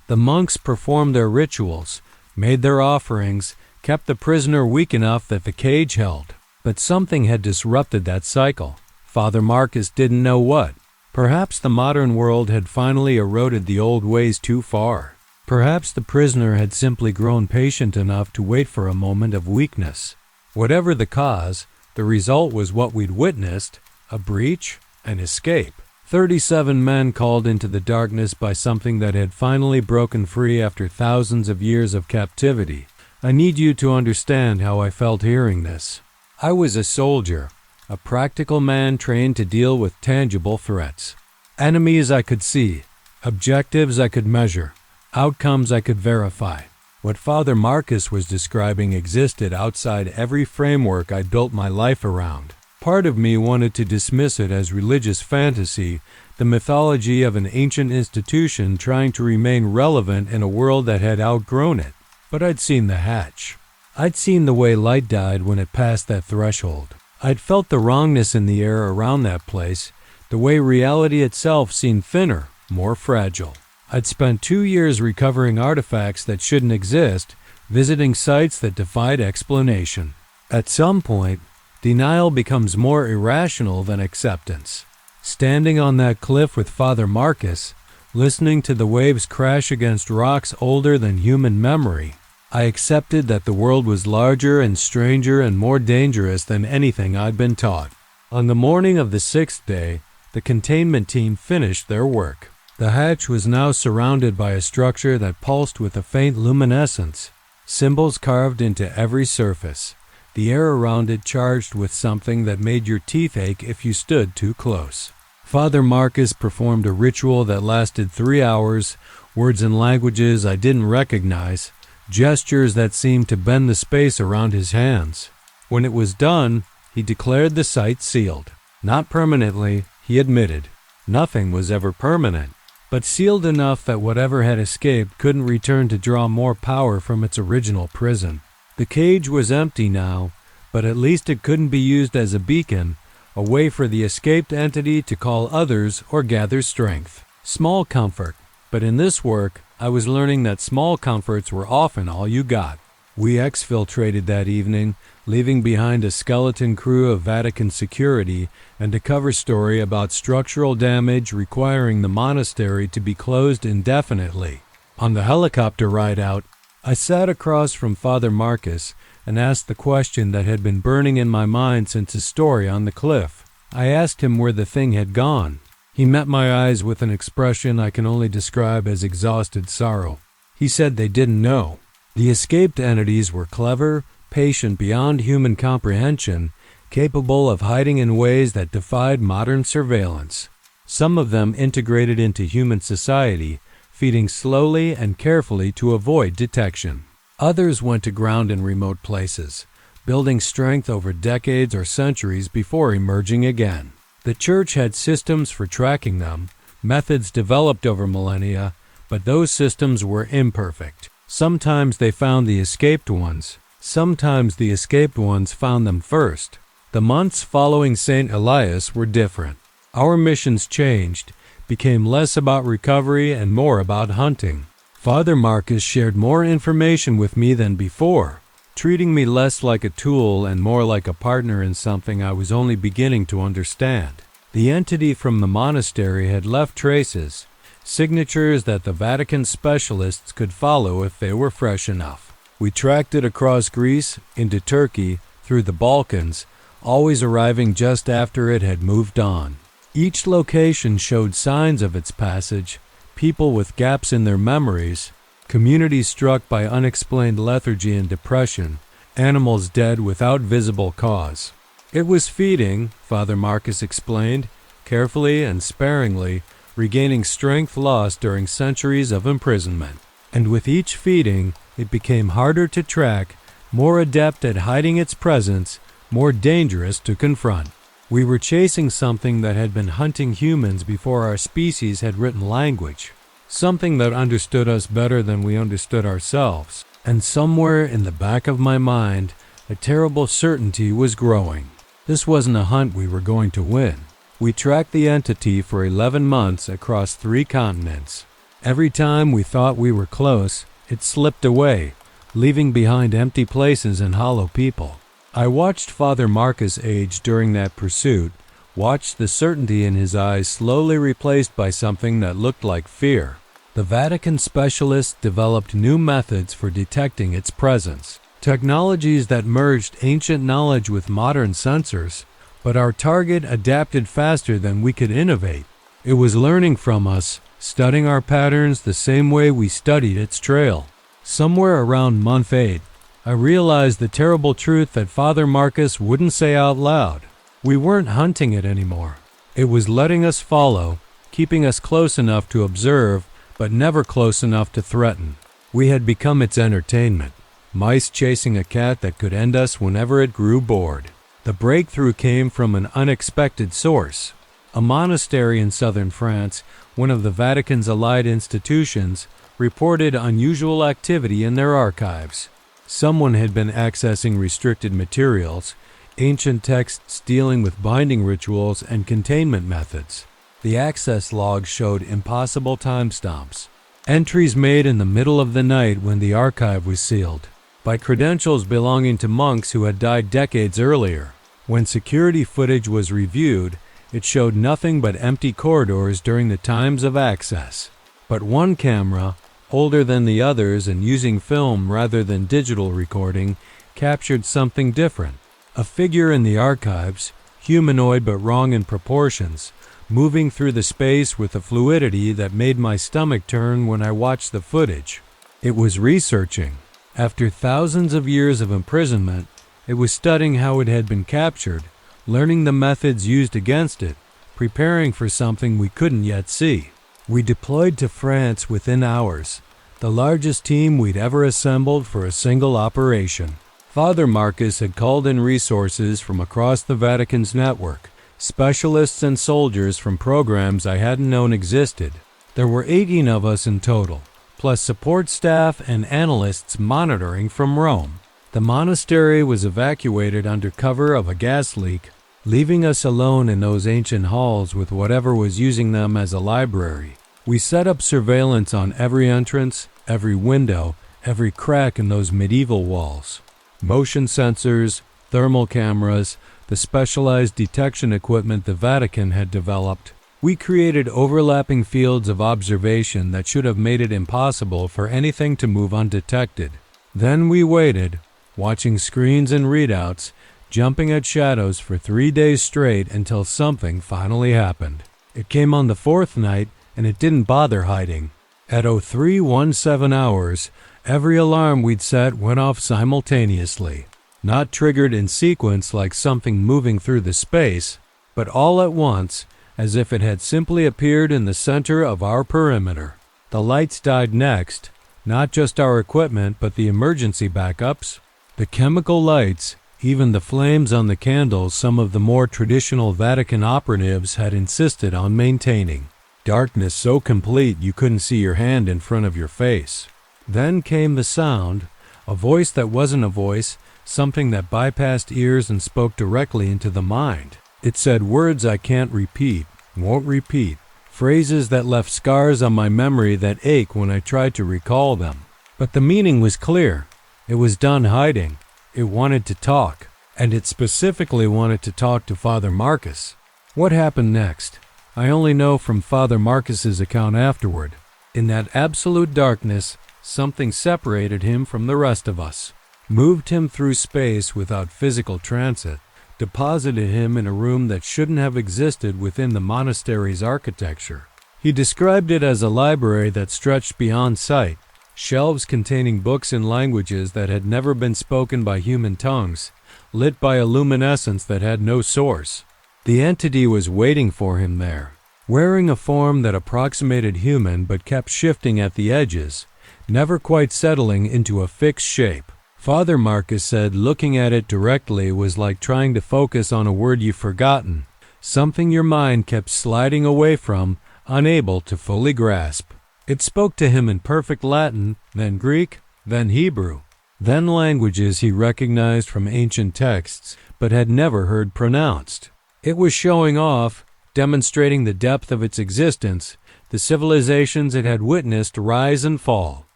Speaker 1: The monks performed their rituals, made their offerings, kept the prisoner weak enough that the cage held. But something had disrupted that cycle. Father Marcus didn't know what. Perhaps the modern world had finally eroded the old ways too far. Perhaps the prisoner had simply grown patient enough to wait for a moment of weakness. Whatever the cause, the result was what we'd witnessed: a breach, an escape. 37 men called into the darkness by something that had finally broken free after thousands of years of captivity. I need you to understand how I felt hearing this. I was a soldier, a practical man trained to deal with tangible threats. Enemies I could see, objectives I could measure, outcomes I could verify. What Father Marcus was describing existed outside every framework I built my life around. Part of me wanted to dismiss it as religious fantasy, the mythology of an ancient institution trying to remain relevant in a world that had outgrown it. But I'd seen the hatch. I'd seen the way light died when it passed that threshold. I'd felt the wrongness in the air around that place, the way reality itself seemed thinner, more fragile. I'd spent 2 years recovering artifacts that shouldn't exist, visiting sites that defied explanation. At some point, denial becomes more irrational than acceptance. Standing on that cliff with Father Marcus, listening to the waves crash against rocks older than human memory, I accepted that the world was larger and stranger and more dangerous than anything I'd been taught. On the morning of the 6th day, the containment team finished their work. The hatch was now surrounded by a structure that pulsed with a faint luminescence, symbols carved into every surface, the air around it charged with something that made your teeth ache if you stood too close. Father Marcus performed a ritual that lasted 3 hours, words and languages I didn't recognize, gestures that seemed to bend the space around his hands. When it was done, he declared the site sealed. Not permanently, he admitted. Nothing was ever permanent, but sealed enough that whatever had escaped couldn't return to draw more power from its original prison. The cage was empty now, but at least it couldn't be used as a beacon, a way for the escaped entity to call others or gather strength. Small comfort, but in this work, I was learning that small comforts were often all you got. We exfiltrated that evening, leaving behind a skeleton crew of Vatican security and a cover story about structural damage requiring the monastery to be closed indefinitely. On the helicopter ride out, I sat across from Father Marcus and asked the question that had been burning in my mind since his story on the cliff. I asked him where the thing had gone. He met my eyes with an expression I can only describe as exhausted sorrow. He said they didn't know. The escaped entities were clever, patient beyond human comprehension, capable of hiding in ways that defied modern surveillance. Some of them integrated into human society, feeding slowly and carefully to avoid detection. Others went to ground in remote places, building strength over decades or centuries before emerging again. The Church had systems for tracking them, methods developed over millennia, but those systems were imperfect. Sometimes they found the escaped ones. Sometimes the escaped ones found them first. The months following St. Elias were different. Our missions changed, became less about recovery and more about hunting. Father Marcus shared more information with me than before, treating me less like a tool and more like a partner in something I was only beginning to understand. The entity from the monastery had left traces, signatures that the Vatican specialists could follow if they were fresh enough. We tracked it across Greece, into Turkey, through the Balkans, always arriving just after it had moved on. Each location showed signs of its passage, people with gaps in their memories, communities struck by unexplained lethargy and depression, animals dead without visible cause. It was feeding, Father Marcus explained, carefully and sparingly, regaining strength lost during centuries of imprisonment. And with each feeding, it became harder to track, more adept at hiding its presence, more dangerous to confront. We were chasing something that had been hunting humans before our species had written language, something that understood us better than we understood ourselves. And somewhere in the back of my mind, a terrible certainty was growing. This wasn't a hunt we were going to win. We tracked the entity for 11 months across 3 continents. Every time we thought we were close, it slipped away, leaving behind empty places and hollow people. I watched Father Marcus age during that pursuit, watched the certainty in his eyes slowly replaced by something that looked like fear. The Vatican specialists developed new methods for detecting its presence, technologies that merged ancient knowledge with modern sensors, but our target adapted faster than we could innovate. It was learning from us, studying our patterns the same way we studied its trail. Somewhere around month 8, I realized the terrible truth that Father Marcus wouldn't say out loud. We weren't hunting it anymore. It was letting us follow, keeping us close enough to observe, but never close enough to threaten. We had become its entertainment, mice chasing a cat that could end us whenever it grew bored. The breakthrough came from an unexpected source. A monastery in southern France, one of the Vatican's allied institutions, reported unusual activity in their archives. Someone had been accessing restricted materials, ancient texts dealing with binding rituals and containment methods. The access logs showed impossible timestamps, entries made in the middle of the night when the archive was sealed, by credentials belonging to monks who had died decades earlier. When security footage was reviewed, it showed nothing but empty corridors during the times of access. But one camera, older than the others and using film rather than digital recording, captured something different. A figure in the archives, humanoid but wrong in proportions, moving through the space with a fluidity that made my stomach turn when I watched the footage. It was researching. After thousands of years of imprisonment, it was studying how it had been captured, learning the methods used against it, preparing for something we couldn't yet see. We deployed to France within hours, the largest team we'd ever assembled for a single operation. Father Marcus had called in resources from across the Vatican's network, specialists and soldiers from programs I hadn't known existed. There were 18 of us in total, plus support staff and analysts monitoring from Rome. The monastery was evacuated under cover of a gas leak, leaving us alone in those ancient halls with whatever was using them as a library. We set up surveillance on every entrance, every window, every crack in those medieval walls. Motion sensors, thermal cameras, the specialized detection equipment the Vatican had developed. We created overlapping fields of observation that should have made it impossible for anything to move undetected. Then we waited, watching screens and readouts, jumping at shadows for 3 days straight until something finally happened. It came on the fourth night, and it didn't bother hiding. At 0317 hours, every alarm we'd set went off simultaneously, not triggered in sequence like something moving through the space, but all at once, as if it had simply appeared in the center of our perimeter. The lights died next, not just our equipment, but the emergency backups. The chemical lights, even the flames on the candles some of the more traditional Vatican operatives had insisted on maintaining. Darkness so complete you couldn't see your hand in front of your face. Then came the sound, a voice that wasn't a voice, something that bypassed ears and spoke directly into the mind. It said words I can't repeat, won't repeat, phrases that left scars on my memory that ache when I tried to recall them. But the meaning was clear. It was done hiding. It wanted to talk, and it specifically wanted to talk to Father Marcus. What happened next? I only know from Father Marcus's account afterward. In that absolute darkness, something separated him from the rest of us, moved him through space without physical transit, deposited him in a room that shouldn't have existed within the monastery's architecture. He described it as a library that stretched beyond sight, shelves containing books in languages that had never been spoken by human tongues, lit by a luminescence that had no source. The entity was waiting for him there, wearing a form that approximated human but kept shifting at the edges, never quite settling into a fixed shape. Father Marcus said looking at it directly was like trying to focus on a word you've forgotten, something your mind kept sliding away from, unable to fully grasp. It spoke to him in perfect Latin, then Greek, then Hebrew, then languages he recognized from ancient texts but had never heard pronounced. It was showing off, demonstrating the depth of its existence, the civilizations it had witnessed rise and fall.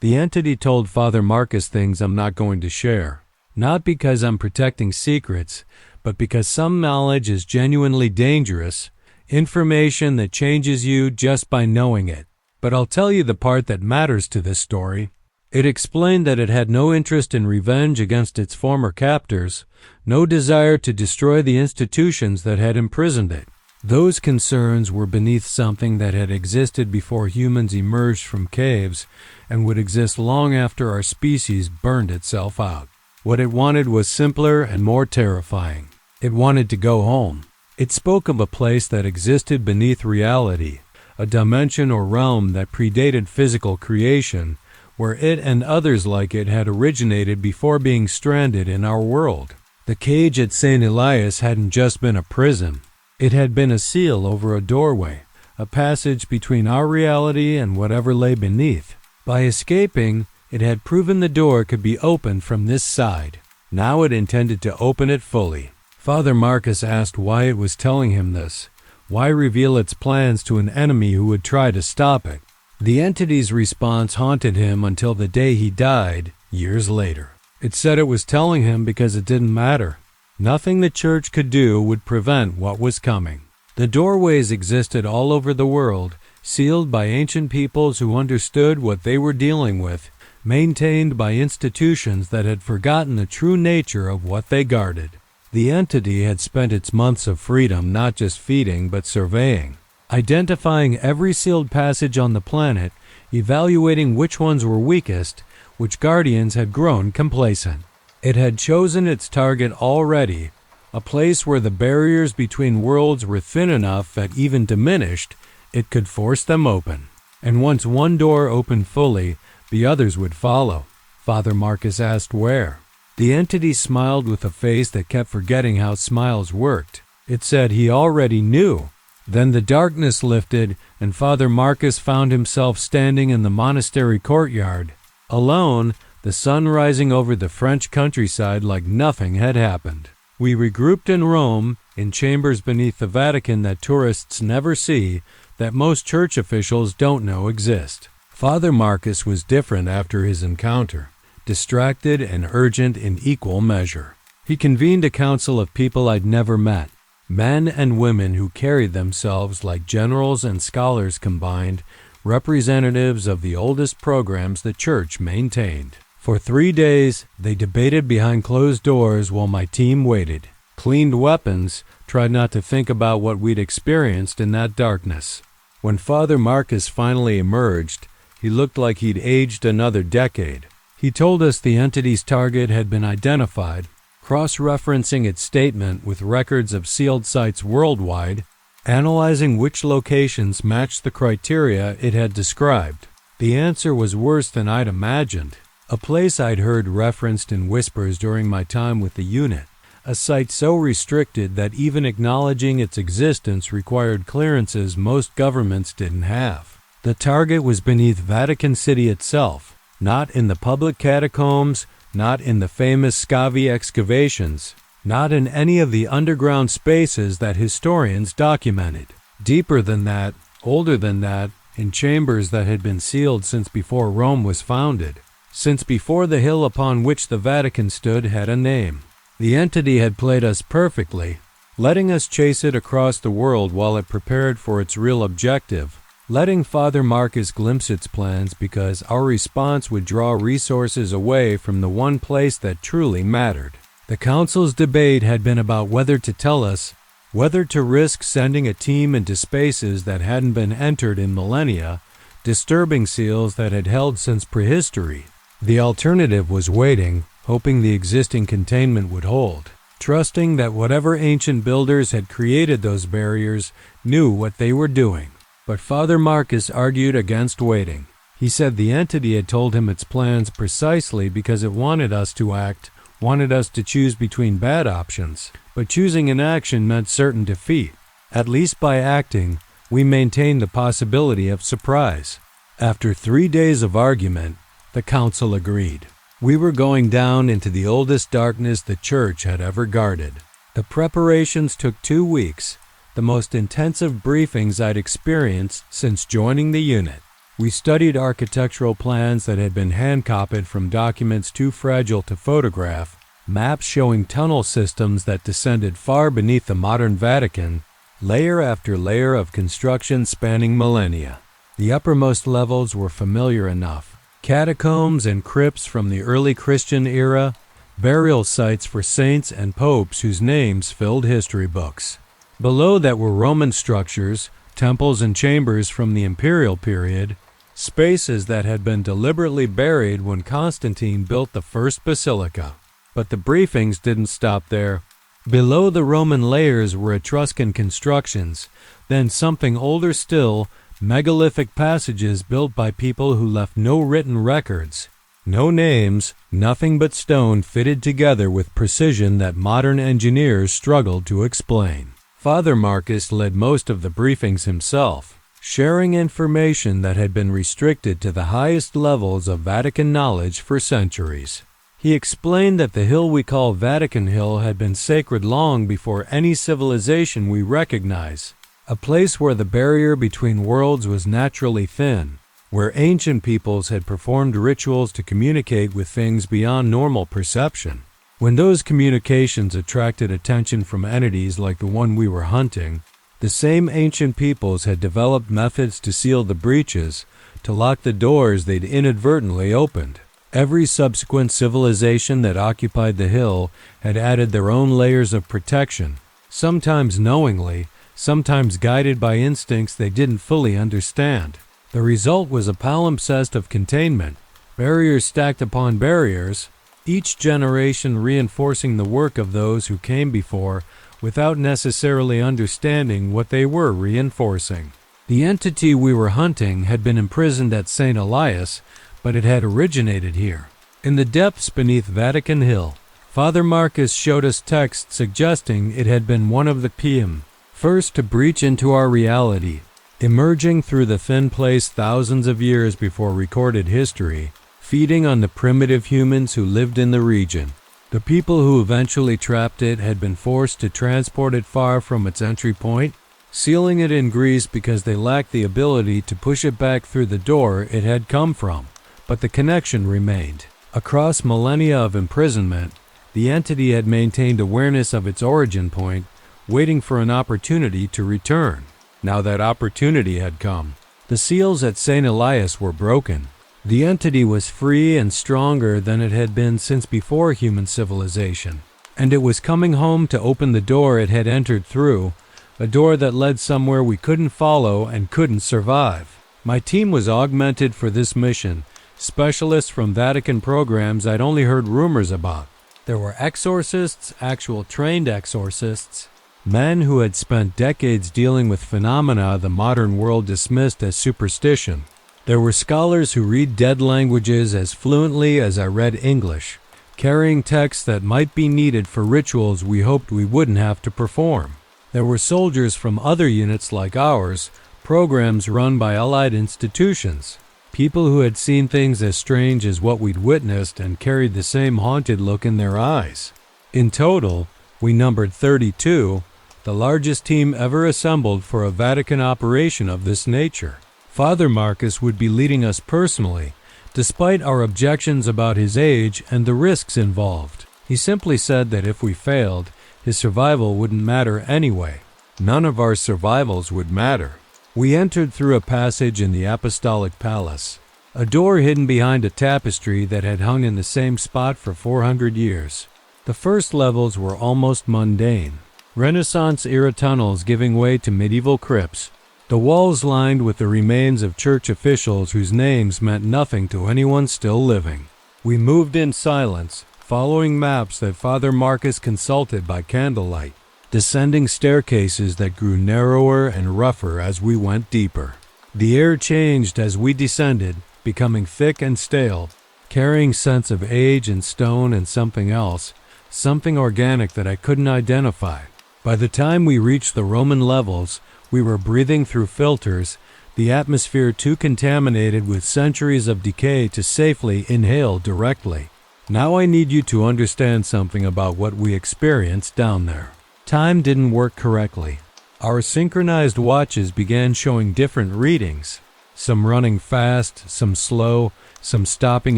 Speaker 1: The entity told Father Marcus things I'm not going to share, not because I'm protecting secrets, but because some knowledge is genuinely dangerous, information that changes you just by knowing it. But I'll tell you the part that matters to this story. It explained that it had no interest in revenge against its former captors, no desire to destroy the institutions that had imprisoned it. Those concerns were beneath something that had existed before humans emerged from caves and would exist long after our species burned itself out. What it wanted was simpler and more terrifying. It wanted to go home. It spoke of a place that existed beneath reality, a dimension or realm that predated physical creation, where it and others like it had originated before being stranded in our world. The cage at St. Elias hadn't just been a prison. It had been a seal over a doorway, a passage between our reality and whatever lay beneath. By escaping, it had proven the door could be opened from this side. Now it intended to open it fully. Father Marcus asked why it was telling him this. Why reveal its plans to an enemy who would try to stop it? The entity's response haunted him until the day he died, years later. It said it was telling him because it didn't matter. Nothing the church could do would prevent what was coming. The doorways existed all over the world, sealed by ancient peoples who understood what they were dealing with, maintained by institutions that had forgotten the true nature of what they guarded. The entity had spent its months of freedom not just feeding but surveying, identifying every sealed passage on the planet, evaluating which ones were weakest, which guardians had grown complacent. It had chosen its target already, a place where the barriers between worlds were thin enough that even diminished, it could force them open. And once one door opened fully, the others would follow. Father Marcus asked where. The entity smiled with a face that kept forgetting how smiles worked. It said he already knew. Then the darkness lifted, and Father Marcus found himself standing in the monastery courtyard, alone, the sun rising over the French countryside like nothing had happened. We regrouped in Rome, in chambers beneath the Vatican that tourists never see, that most church officials don't know exist. Father Marcus was different after his encounter, distracted and urgent in equal measure. He convened a council of people I'd never met, men and women who carried themselves like generals and scholars combined, representatives of the oldest programs the church maintained. For 3 days, they debated behind closed doors while my team waited, cleaned weapons, tried not to think about what we'd experienced in that darkness. When Father Marcus finally emerged, he looked like he'd aged another decade. He told us the entity's target had been identified, cross-referencing its statement with records of sealed sites worldwide, analyzing which locations matched the criteria it had described. The answer was worse than I'd imagined. A place I'd heard referenced in whispers during my time with the unit, a site so restricted that even acknowledging its existence required clearances most governments didn't have. The target was beneath Vatican City itself, not in the public catacombs, not in the famous Scavi excavations, not in any of the underground spaces that historians documented. Deeper than that, older than that, in chambers that had been sealed since before Rome was founded, since before the hill upon which the Vatican stood had a name. The entity had played us perfectly, letting us chase it across the world while it prepared for its real objective, letting Father Marcus glimpse its plans because our response would draw resources away from the one place that truly mattered. The council's debate had been about whether to tell us, whether to risk sending a team into spaces that hadn't been entered in millennia, disturbing seals that had held since prehistory. The alternative was waiting, hoping the existing containment would hold, trusting that whatever ancient builders had created those barriers knew what they were doing. But Father Marcus argued against waiting. He said the entity had told him its plans precisely because it wanted us to act, wanted us to choose between bad options. But choosing inaction meant certain defeat. At least by acting, we maintained the possibility of surprise. After 3 days of argument, the council agreed. We were going down into the oldest darkness the church had ever guarded. The preparations took 2 weeks. The most intensive briefings I'd experienced since joining the unit. We studied architectural plans that had been hand-copied from documents too fragile to photograph, maps showing tunnel systems that descended far beneath the modern Vatican, layer after layer of construction spanning millennia. The uppermost levels were familiar enough. Catacombs and crypts from the early Christian era, burial sites for saints and popes whose names filled history books. Below that were Roman structures, temples and chambers from the imperial period, spaces that had been deliberately buried when Constantine built the first basilica. But the briefings didn't stop there. Below the Roman layers were Etruscan constructions, then something older still, megalithic passages built by people who left no written records. No names, nothing but stone fitted together with precision that modern engineers struggled to explain. Father Marcus led most of the briefings himself, sharing information that had been restricted to the highest levels of Vatican knowledge for centuries. He explained that the hill we call Vatican Hill had been sacred long before any civilization we recognize, a place where the barrier between worlds was naturally thin, where ancient peoples had performed rituals to communicate with things beyond normal perception. When those communications attracted attention from entities like the one we were hunting, the same ancient peoples had developed methods to seal the breaches, to lock the doors they'd inadvertently opened. Every subsequent civilization that occupied the hill had added their own layers of protection, sometimes knowingly, sometimes guided by instincts they didn't fully understand. The result was a palimpsest of containment, barriers stacked upon barriers, each generation reinforcing the work of those who came before without necessarily understanding what they were reinforcing. The entity we were hunting had been imprisoned at St. Elias, but it had originated here. In the depths beneath Vatican Hill, Father Marcus showed us texts suggesting it had been one of the PM, first to breach into our reality, emerging through the thin place thousands of years before recorded history, feeding on the primitive humans who lived in the region. The people who eventually trapped it had been forced to transport it far from its entry point, sealing it in grease because they lacked the ability to push it back through the door it had come from. But the connection remained. Across millennia of imprisonment, the entity had maintained awareness of its origin point, waiting for an opportunity to return. Now that opportunity had come. The seals at St. Elias were broken. The entity was free and stronger than it had been since before human civilization, and it was coming home to open the door it had entered through, a door that led somewhere we couldn't follow and couldn't survive. My team was augmented for this mission. Specialists from Vatican programs I'd only heard rumors about. There were exorcists, actual trained exorcists, men who had spent decades dealing with phenomena the modern world dismissed as superstition. There were scholars who read dead languages as fluently as I read English, carrying texts that might be needed for rituals we hoped we wouldn't have to perform. There were soldiers from other units like ours, programs run by allied institutions. People who had seen things as strange as what we'd witnessed and carried the same haunted look in their eyes. In total, we numbered 32, the largest team ever assembled for a Vatican operation of this nature. Father Marcus would be leading us personally, despite our objections about his age and the risks involved. He simply said that if we failed, his survival wouldn't matter anyway. None of our survivals would matter. We entered through a passage in the Apostolic Palace, a door hidden behind a tapestry that had hung in the same spot for 400 years. The first levels were almost mundane, Renaissance-era tunnels giving way to medieval crypts, the walls lined with the remains of church officials whose names meant nothing to anyone still living. We moved in silence, following maps that Father Marcus consulted by candlelight, descending staircases that grew narrower and rougher as we went deeper. The air changed as we descended, becoming thick and stale, carrying scents of age and stone and something else, something organic that I couldn't identify. By the time we reached the Roman levels, we were breathing through filters, the atmosphere too contaminated with centuries of decay to safely inhale directly. Now I need you to understand something about what we experienced down there. Time didn't work correctly. Our synchronized watches began showing different readings, some running fast, some slow, some stopping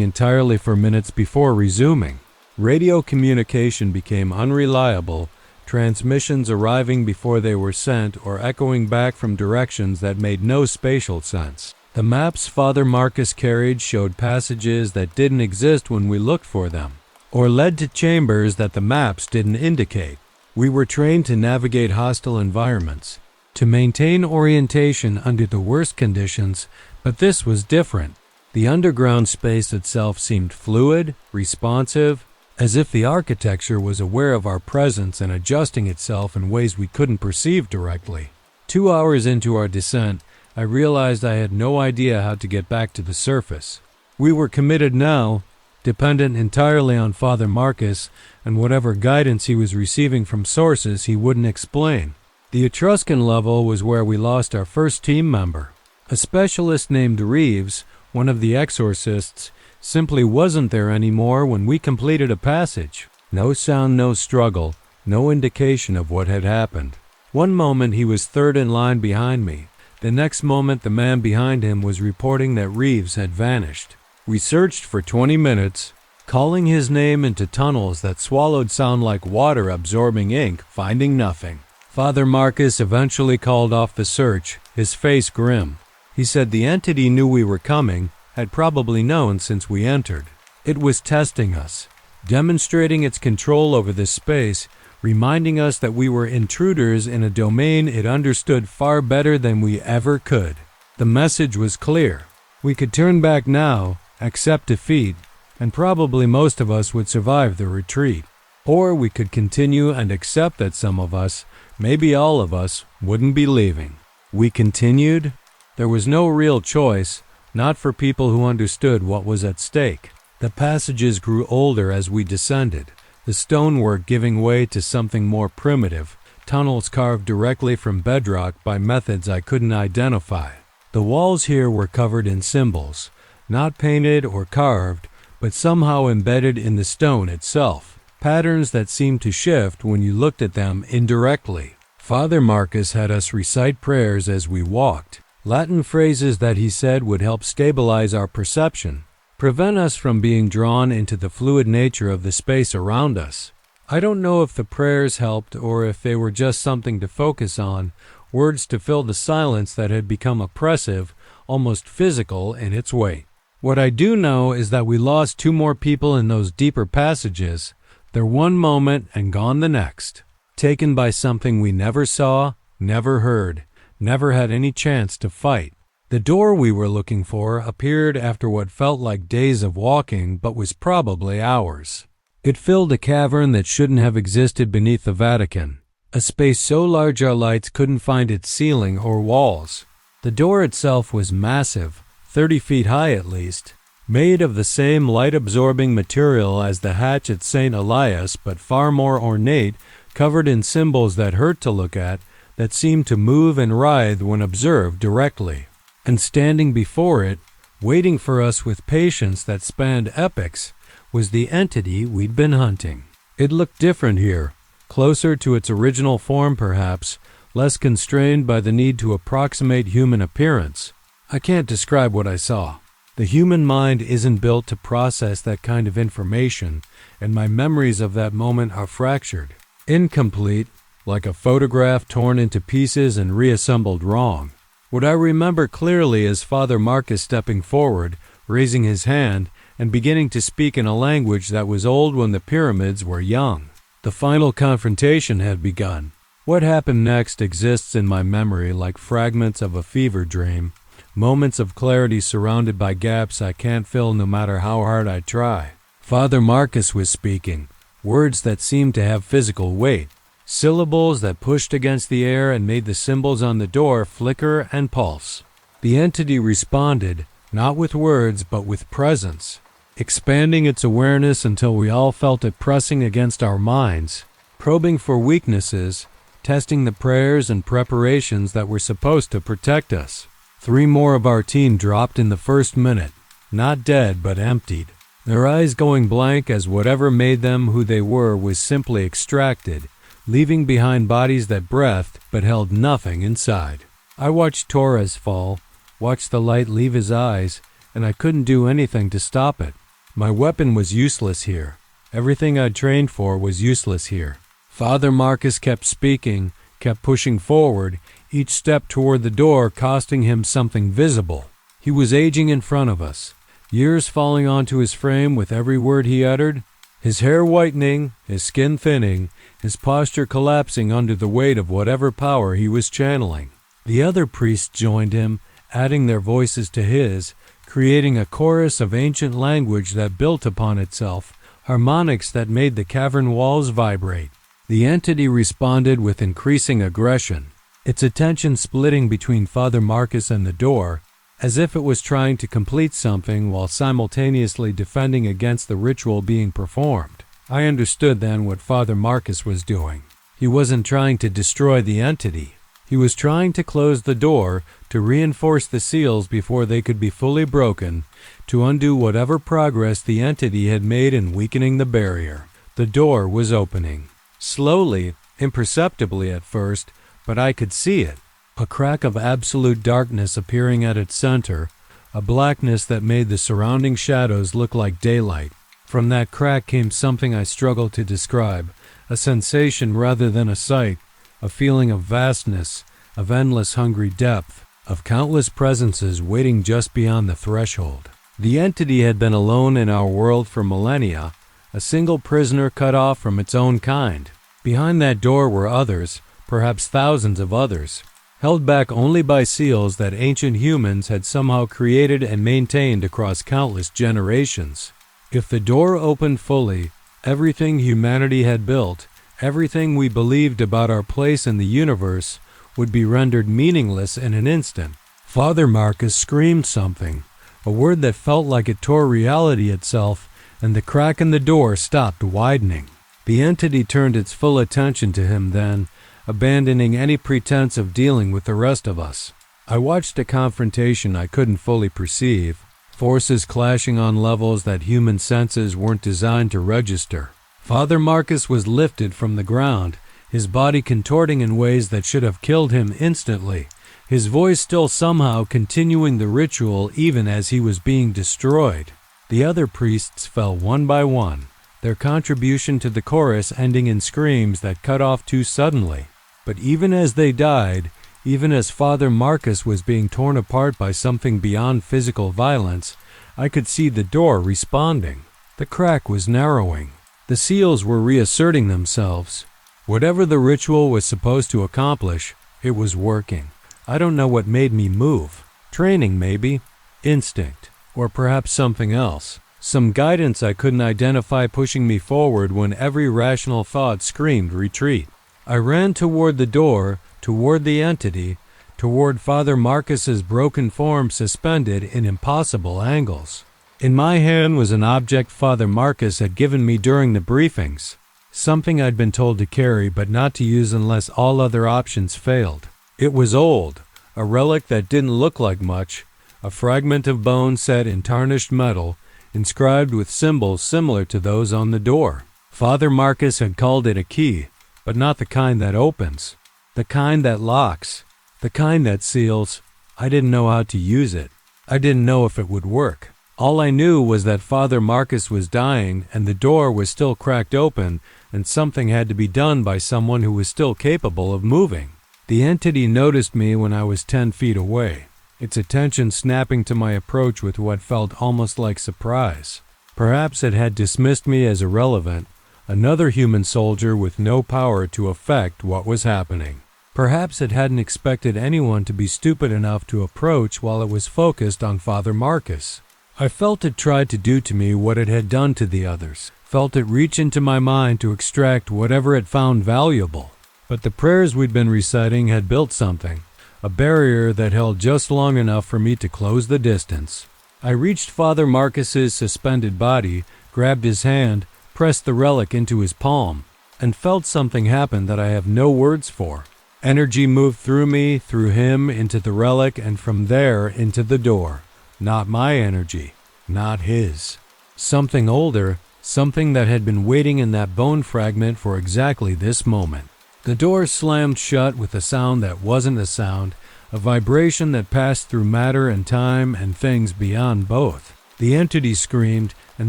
Speaker 1: entirely for minutes before resuming. Radio communication became unreliable, transmissions arriving before they were sent or echoing back from directions that made no spatial sense. The maps Father Marcus carried showed passages that didn't exist when we looked for them, or led to chambers that the maps didn't indicate. We were trained to navigate hostile environments, to maintain orientation under the worst conditions, but this was different. The underground space itself seemed fluid, responsive, as if the architecture was aware of our presence and adjusting itself in ways we couldn't perceive directly. 2 hours into our descent, I realized I had no idea how to get back to the surface. We were committed now, dependent entirely on Father Marcus and whatever guidance he was receiving from sources he wouldn't explain. The Etruscan level was where we lost our first team member. A specialist named Reeves, one of the exorcists, simply wasn't there anymore when we completed a passage. No sound, no struggle, no indication of what had happened. One moment he was third in line behind me. The next moment the man behind him was reporting that Reeves had vanished. We searched for 20 minutes, calling his name into tunnels that swallowed sound like water absorbing ink, finding nothing. Father Marcus eventually called off the search, his face grim. He said the entity knew we were coming, had probably known since we entered. It was testing us, demonstrating its control over this space, reminding us that we were intruders in a domain it understood far better than we ever could. The message was clear. We could turn back now, accept defeat, and probably most of us would survive the retreat. Or we could continue and accept that some of us, maybe all of us, wouldn't be leaving. We continued. There was no real choice, not for people who understood what was at stake. The passages grew older as we descended, the stonework giving way to something more primitive, tunnels carved directly from bedrock by methods I couldn't identify. The walls here were covered in symbols, not painted or carved, but somehow embedded in the stone itself, patterns that seemed to shift when you looked at them indirectly. Father Marcus had us recite prayers as we walked, Latin phrases that he said would help stabilize our perception, prevent us from being drawn into the fluid nature of the space around us. I don't know if the prayers helped or if they were just something to focus on, words to fill the silence that had become oppressive, almost physical in its weight. What I do know is that we lost 2 more people in those deeper passages. They're one moment and gone the next, taken by something we never saw, never heard, never had any chance to fight. The door we were looking for appeared after what felt like days of walking but was probably hours. It filled a cavern that shouldn't have existed beneath the Vatican, a space so large our lights couldn't find its ceiling or walls. The door itself was massive, 30 feet high at least, made of the same light-absorbing material as the hatch at St. Elias but far more ornate, covered in symbols that hurt to look at, that seemed to move and writhe when observed directly. And standing before it, waiting for us with patience that spanned epochs, was the entity we'd been hunting. It looked different here, closer to its original form perhaps, less constrained by the need to approximate human appearance. I can't describe what I saw. The human mind isn't built to process that kind of information, and my memories of that moment are fractured, incomplete, like a photograph torn into pieces and reassembled wrong. What I remember clearly is Father Marcus stepping forward, raising his hand, and beginning to speak in a language that was old when the pyramids were young. The final confrontation had begun. What happened next exists in my memory like fragments of a fever dream, moments of clarity surrounded by gaps I can't fill no matter how hard I try. Father Marcus was speaking, words that seemed to have physical weight, syllables that pushed against the air and made the symbols on the door flicker and pulse. The entity responded, not with words but with presence, expanding its awareness until we all felt it pressing against our minds, probing for weaknesses, testing the prayers and preparations that were supposed to protect us. 3 more of our team dropped in the first minute, not dead but emptied, their eyes going blank as whatever made them who they were was simply extracted, leaving behind bodies that breathed but held nothing inside. I watched Torres fall, watched the light leave his eyes, and I couldn't do anything to stop it. My weapon was useless here. Everything I'd trained for was useless here. Father Marcus kept speaking, kept pushing forward, each step toward the door costing him something visible. He was aging in front of us, years falling onto his frame with every word he uttered, his hair whitening, his skin thinning, his posture collapsing under the weight of whatever power he was channeling. The other priests joined him, adding their voices to his, creating a chorus of ancient language that built upon itself, harmonics that made the cavern walls vibrate. The entity responded with increasing aggression, its attention splitting between Father Marcus and the door, as if it was trying to complete something while simultaneously defending against the ritual being performed. I understood then what Father Marcus was doing. He wasn't trying to destroy the entity. He was trying to close the door, to reinforce the seals before they could be fully broken, to undo whatever progress the entity had made in weakening the barrier. The door was opening. Slowly, imperceptibly at first, but I could see it. A crack of absolute darkness appearing at its center, a blackness that made the surrounding shadows look like daylight. From that crack came something I struggled to describe, a sensation rather than a sight, a feeling of vastness, of endless hungry depth, of countless presences waiting just beyond the threshold. The entity had been alone in our world for millennia, a single prisoner cut off from its own kind. Behind that door were others, perhaps thousands of others, held back only by seals that ancient humans had somehow created and maintained across countless generations. If the door opened fully, everything humanity had built, everything we believed about our place in the universe, would be rendered meaningless in an instant. Father Marcus screamed something, a word that felt like it tore reality itself, and the crack in the door stopped widening. The entity turned its full attention to him then, abandoning any pretense of dealing with the rest of us. I watched a confrontation I couldn't fully perceive, forces clashing on levels that human senses weren't designed to register. Father Marcus was lifted from the ground, his body contorting in ways that should have killed him instantly, his voice still somehow continuing the ritual even as he was being destroyed. The other priests fell one by one, their contribution to the chorus ending in screams that cut off too suddenly. But even as they died, even as Father Marcus was being torn apart by something beyond physical violence, I could see the door responding. The crack was narrowing. The seals were reasserting themselves. Whatever the ritual was supposed to accomplish, it was working. I don't know what made me move. Training, maybe. Instinct. Or perhaps something else. Some guidance I couldn't identify pushing me forward when every rational thought screamed retreat. I ran toward the door, toward the entity, toward Father Marcus's broken form suspended in impossible angles. In my hand was an object Father Marcus had given me during the briefings, something I'd been told to carry but not to use unless all other options failed. It was old, a relic that didn't look like much, a fragment of bone set in tarnished metal, inscribed with symbols similar to those on the door. Father Marcus had called it a key, but not the kind that opens, the kind that locks, the kind that seals. I didn't know how to use it. I didn't know if it would work. All I knew was that Father Marcus was dying and the door was still cracked open and something had to be done by someone who was still capable of moving. The entity noticed me when I was 10 feet away, its attention snapping to my approach with what felt almost like surprise. Perhaps it had dismissed me as irrelevant, another human soldier with no power to affect what was happening. Perhaps it hadn't expected anyone to be stupid enough to approach while it was focused on Father Marcus. I felt it tried to do to me what it had done to the others, felt it reach into my mind to extract whatever it found valuable. But the prayers we'd been reciting had built something, a barrier that held just long enough for me to close the distance. I reached Father Marcus's suspended body, grabbed his hand, pressed the relic into his palm, and felt something happen that I have no words for. Energy moved through me, through him, into the relic, and from there into the door. Not my energy, not his. Something older, something that had been waiting in that bone fragment for exactly this moment. The door slammed shut with a sound that wasn't a sound, a vibration that passed through matter and time and things beyond both. The entity screamed, and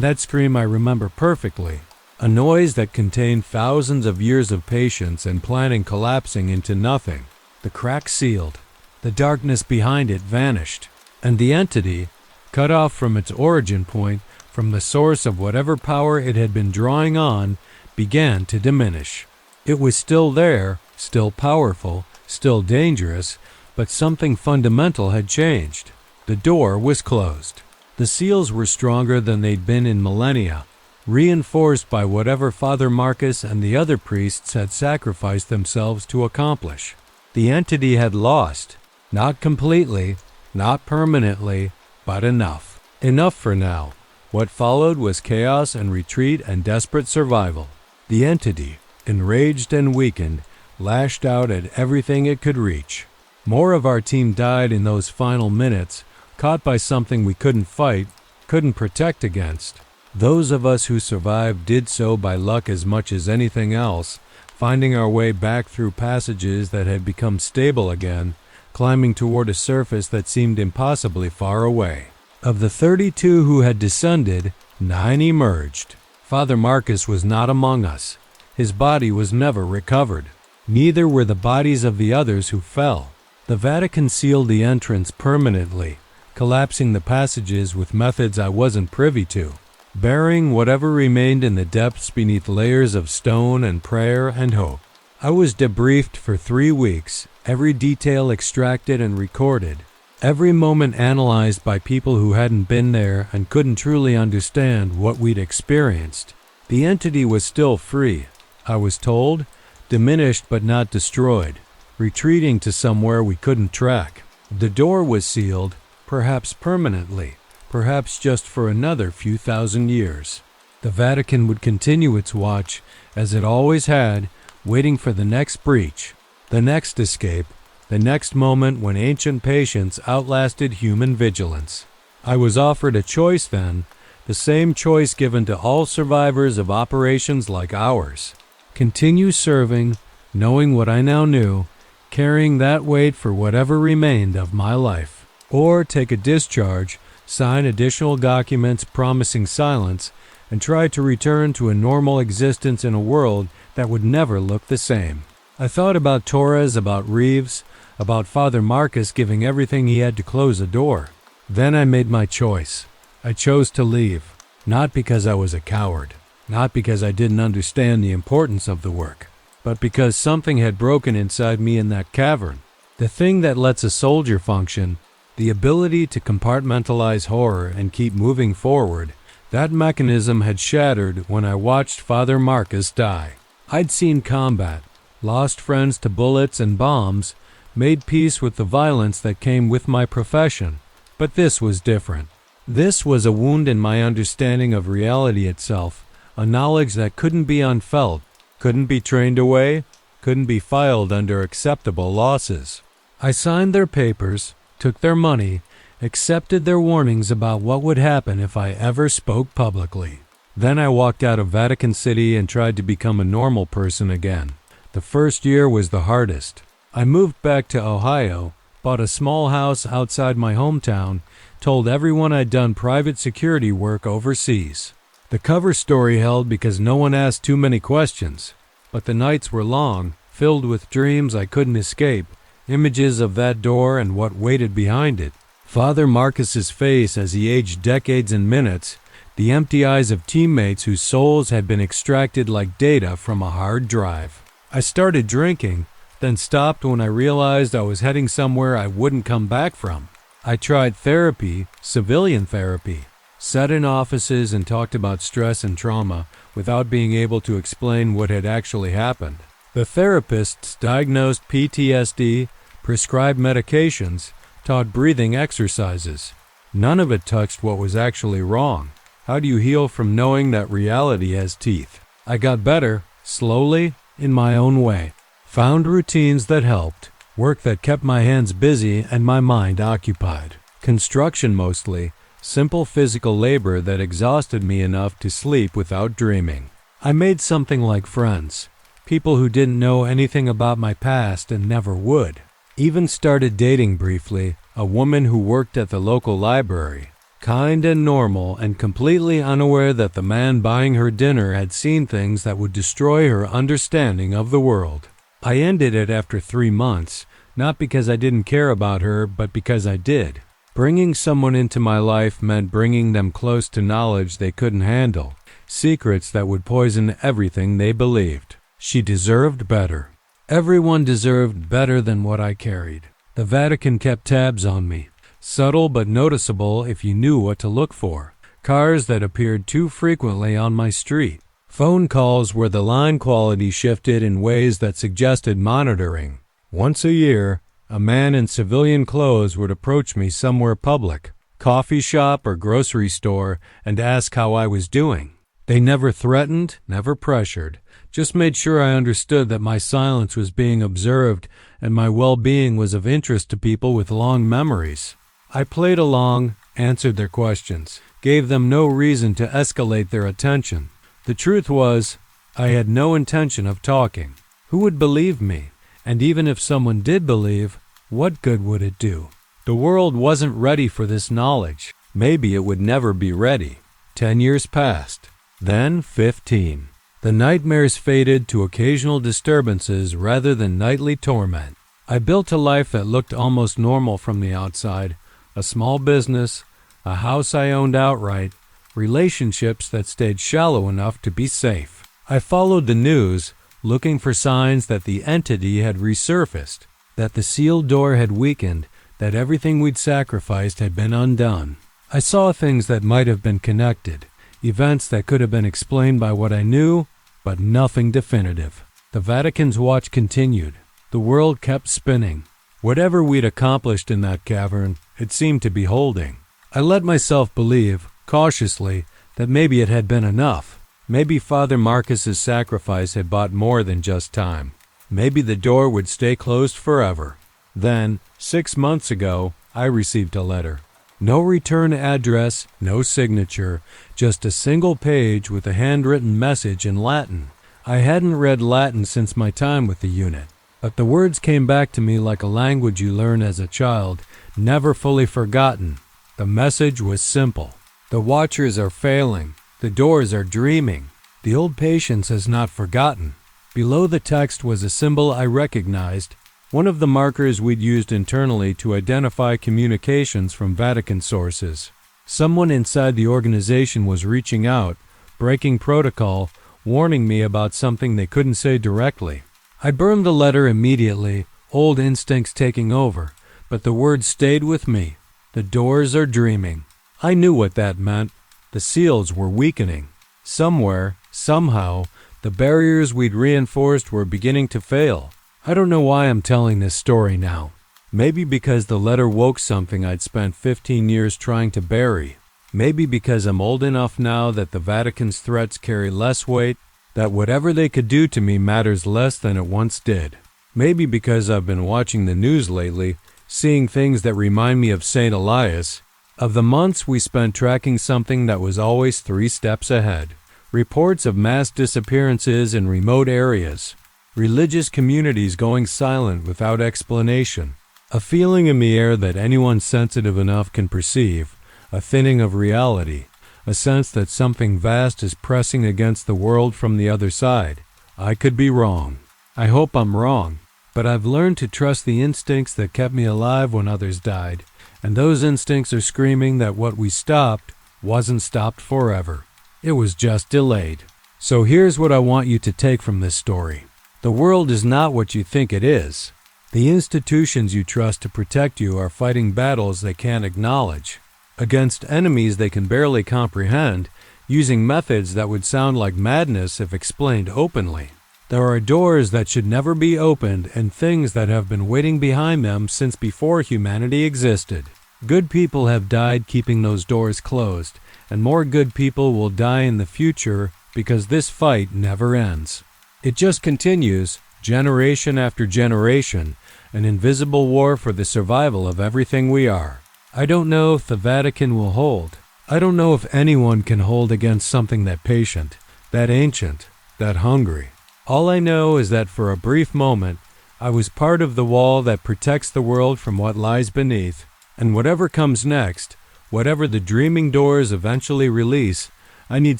Speaker 1: that scream I remember perfectly. A noise that contained thousands of years of patience and planning collapsing into nothing. The crack sealed. The darkness behind it vanished. And the entity, cut off from its origin point, from the source of whatever power it had been drawing on, began to diminish. It was still there, still powerful, still dangerous, but something fundamental had changed. The door was closed. The seals were stronger than they'd been in millennia, reinforced by whatever Father Marcus and the other priests had sacrificed themselves to accomplish. The entity had lost, not completely, not permanently, but enough. Enough for now. What followed was chaos and retreat and desperate survival. The entity, enraged and weakened, lashed out at everything it could reach. More of our team died in those final minutes, caught by something we couldn't fight, couldn't protect against. Those of us who survived did so by luck as much as anything else, finding our way back through passages that had become stable again, climbing toward a surface that seemed impossibly far away. Of the 32 who had descended, 9 emerged. Father Marcus was not among us. His body was never recovered. Neither were the bodies of the others who fell. The Vatican sealed the entrance permanently, collapsing the passages with methods I wasn't privy to, burying whatever remained in the depths beneath layers of stone and prayer and hope. I was debriefed for 3 weeks, every detail extracted and recorded, every moment analyzed by people who hadn't been there and couldn't truly understand what we'd experienced. The entity was still free, I was told, diminished but not destroyed, retreating to somewhere we couldn't track. The door was sealed, perhaps permanently, perhaps just for another few thousand years. The Vatican would continue its watch, as it always had, waiting for the next breach, the next escape, the next moment when ancient patience outlasted human vigilance. I was offered a choice then, the same choice given to all survivors of operations like ours. Continue serving, knowing what I now knew, carrying that weight for whatever remained of my life. Or take a discharge, sign additional documents promising silence, and try to return to a normal existence in a world that would never look the same. I thought about Torres, about Reeves, about Father Marcus giving everything he had to close a door. Then I made my choice. I chose to leave, not because I was a coward, not because I didn't understand the importance of the work, but because something had broken inside me in that cavern. The thing that lets a soldier function, the ability to compartmentalize horror and keep moving forward, that mechanism had shattered when I watched Father Marcus die. I'd seen combat, lost friends to bullets and bombs, made peace with the violence that came with my profession, but this was different. This was a wound in my understanding of reality itself, a knowledge that couldn't be unfelt, couldn't be trained away, couldn't be filed under acceptable losses. I signed their papers, took their money, accepted their warnings about what would happen if I ever spoke publicly. Then I walked out of Vatican City and tried to become a normal person again. The first year was the hardest. I moved back to Ohio, bought a small house outside my hometown, told everyone I'd done private security work overseas. The cover story held because no one asked too many questions, but the nights were long, filled with dreams I couldn't escape, images of that door and what waited behind it. Father Marcus's face as he aged decades in minutes, the empty eyes of teammates whose souls had been extracted like data from a hard drive. I started drinking, then stopped when I realized I was heading somewhere I wouldn't come back from. I tried therapy, civilian therapy, sat in offices and talked about stress and trauma without being able to explain what had actually happened. The therapists diagnosed PTSD, prescribed medications, taught breathing exercises. None of it touched what was actually wrong. How do you heal from knowing that reality has teeth? I got better, slowly, in my own way. Found routines that helped, work that kept my hands busy and my mind occupied. Construction mostly, simple physical labor that exhausted me enough to sleep without dreaming. I made something like friends, people who didn't know anything about my past and never would. Even started dating briefly, a woman who worked at the local library, kind and normal and completely unaware that the man buying her dinner had seen things that would destroy her understanding of the world. I ended it after 3 months, not because I didn't care about her, but because I did. Bringing someone into my life meant bringing them close to knowledge they couldn't handle, secrets that would poison everything they believed. She deserved better. Everyone deserved better than what I carried. The Vatican kept tabs on me, subtle but noticeable if you knew what to look for. Cars that appeared too frequently on my street. Phone calls where the line quality shifted in ways that suggested monitoring. Once a year, a man in civilian clothes would approach me somewhere public, coffee shop or grocery store, and ask how I was doing. They never threatened, never pressured, just made sure I understood that my silence was being observed and my well-being was of interest to people with long memories. I played along, answered their questions, gave them no reason to escalate their attention. The truth was, I had no intention of talking. Who would believe me? And even if someone did believe, what good would it do? The world wasn't ready for this knowledge. Maybe it would never be ready. 10 years passed. Then 15. The nightmares faded to occasional disturbances rather than nightly torment. I built a life that looked almost normal from the outside. A small business, a house I owned outright, relationships that stayed shallow enough to be safe. I followed the news, looking for signs that the entity had resurfaced, that the sealed door had weakened, that everything we'd sacrificed had been undone. I saw things that might have been connected, events that could have been explained by what I knew, but nothing definitive. The Vatican's watch continued. The world kept spinning. Whatever we'd accomplished in that cavern, it seemed to be holding. I let myself believe, cautiously, that maybe it had been enough. Maybe Father Marcus's sacrifice had bought more than just time. Maybe the door would stay closed forever. Then, 6 months ago, I received a letter. No return address, no signature, just a single page with a handwritten message in Latin. I hadn't read Latin since my time with the unit, but the words came back to me like a language you learn as a child, never fully forgotten. The message was simple. The watchers are failing. The doors are dreaming. The old patience has not forgotten. Below the text was a symbol I recognized, one of the markers we'd used internally to identify communications from Vatican sources. Someone inside the organization was reaching out, breaking protocol, warning me about something they couldn't say directly. I burned the letter immediately, old instincts taking over, but the words stayed with me. The doors are dreaming. I knew what that meant. The seals were weakening. Somewhere, somehow, the barriers we'd reinforced were beginning to fail. I don't know why I'm telling this story now. Maybe because the letter woke something I'd spent 15 years trying to bury. Maybe because I'm old enough now that the Vatican's threats carry less weight, that whatever they could do to me matters less than it once did. Maybe because I've been watching the news lately, seeing things that remind me of St. Elias, of the months we spent tracking something that was always 3 steps ahead. Reports of mass disappearances in remote areas, religious communities going silent without explanation, a feeling in the air that anyone sensitive enough can perceive, a thinning of reality, a sense that something vast is pressing against the world from the other side. I could be wrong. I hope I'm wrong, but I've learned to trust the instincts that kept me alive when others died, and those instincts are screaming that what we stopped wasn't stopped forever. It was just delayed. So here's what I want you to take from this story. The world is not what you think it is. The institutions you trust to protect you are fighting battles they can't acknowledge, against enemies they can barely comprehend, using methods that would sound like madness if explained openly. There are doors that should never be opened and things that have been waiting behind them since before humanity existed. Good people have died keeping those doors closed, and more good people will die in the future because this fight never ends. It just continues, generation after generation, an invisible war for the survival of everything we are. I don't know if the Vatican will hold. I don't know if anyone can hold against something that patient, that ancient, that hungry. All I know is that for a brief moment, I was part of the wall that protects the world from what lies beneath, and whatever comes next, whatever the dreaming doors eventually release, I need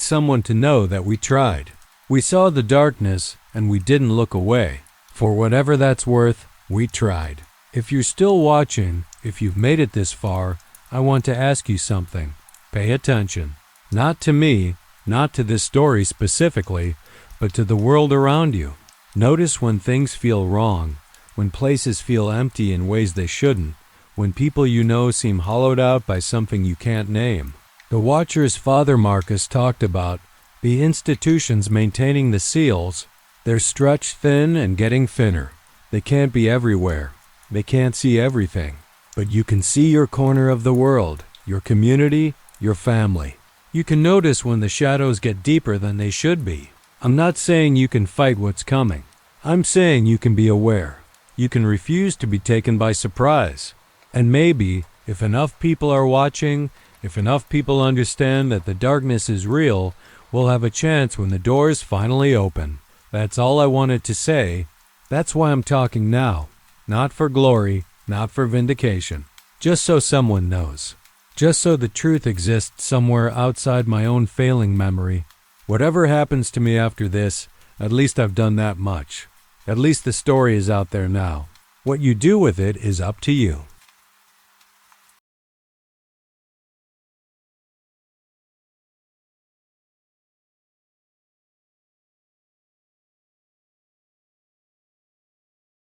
Speaker 1: someone to know that we tried. We saw the darkness, and we didn't look away. For whatever that's worth, we tried. If you're still watching, if you've made it this far, I want to ask you something. Pay attention. Not to me, not to this story specifically, but to the world around you. Notice when things feel wrong, when places feel empty in ways they shouldn't, when people you know seem hollowed out by something you can't name. The Watcher's father Marcus talked about the institutions maintaining the seals. They're stretched thin and getting thinner. They can't be everywhere. They can't see everything. But you can see your corner of the world, your community, your family. You can notice when the shadows get deeper than they should be. I'm not saying you can fight what's coming. I'm saying you can be aware. You can refuse to be taken by surprise. And maybe, if enough people are watching, if enough people understand that the darkness is real, we'll have a chance when the doors finally open. That's all I wanted to say. That's why I'm talking now. Not for glory, not for vindication. Just so someone knows. Just so the truth exists somewhere outside my own failing memory. Whatever happens to me after this, at least I've done that much. At least the story is out there now. What you do with it is up to you.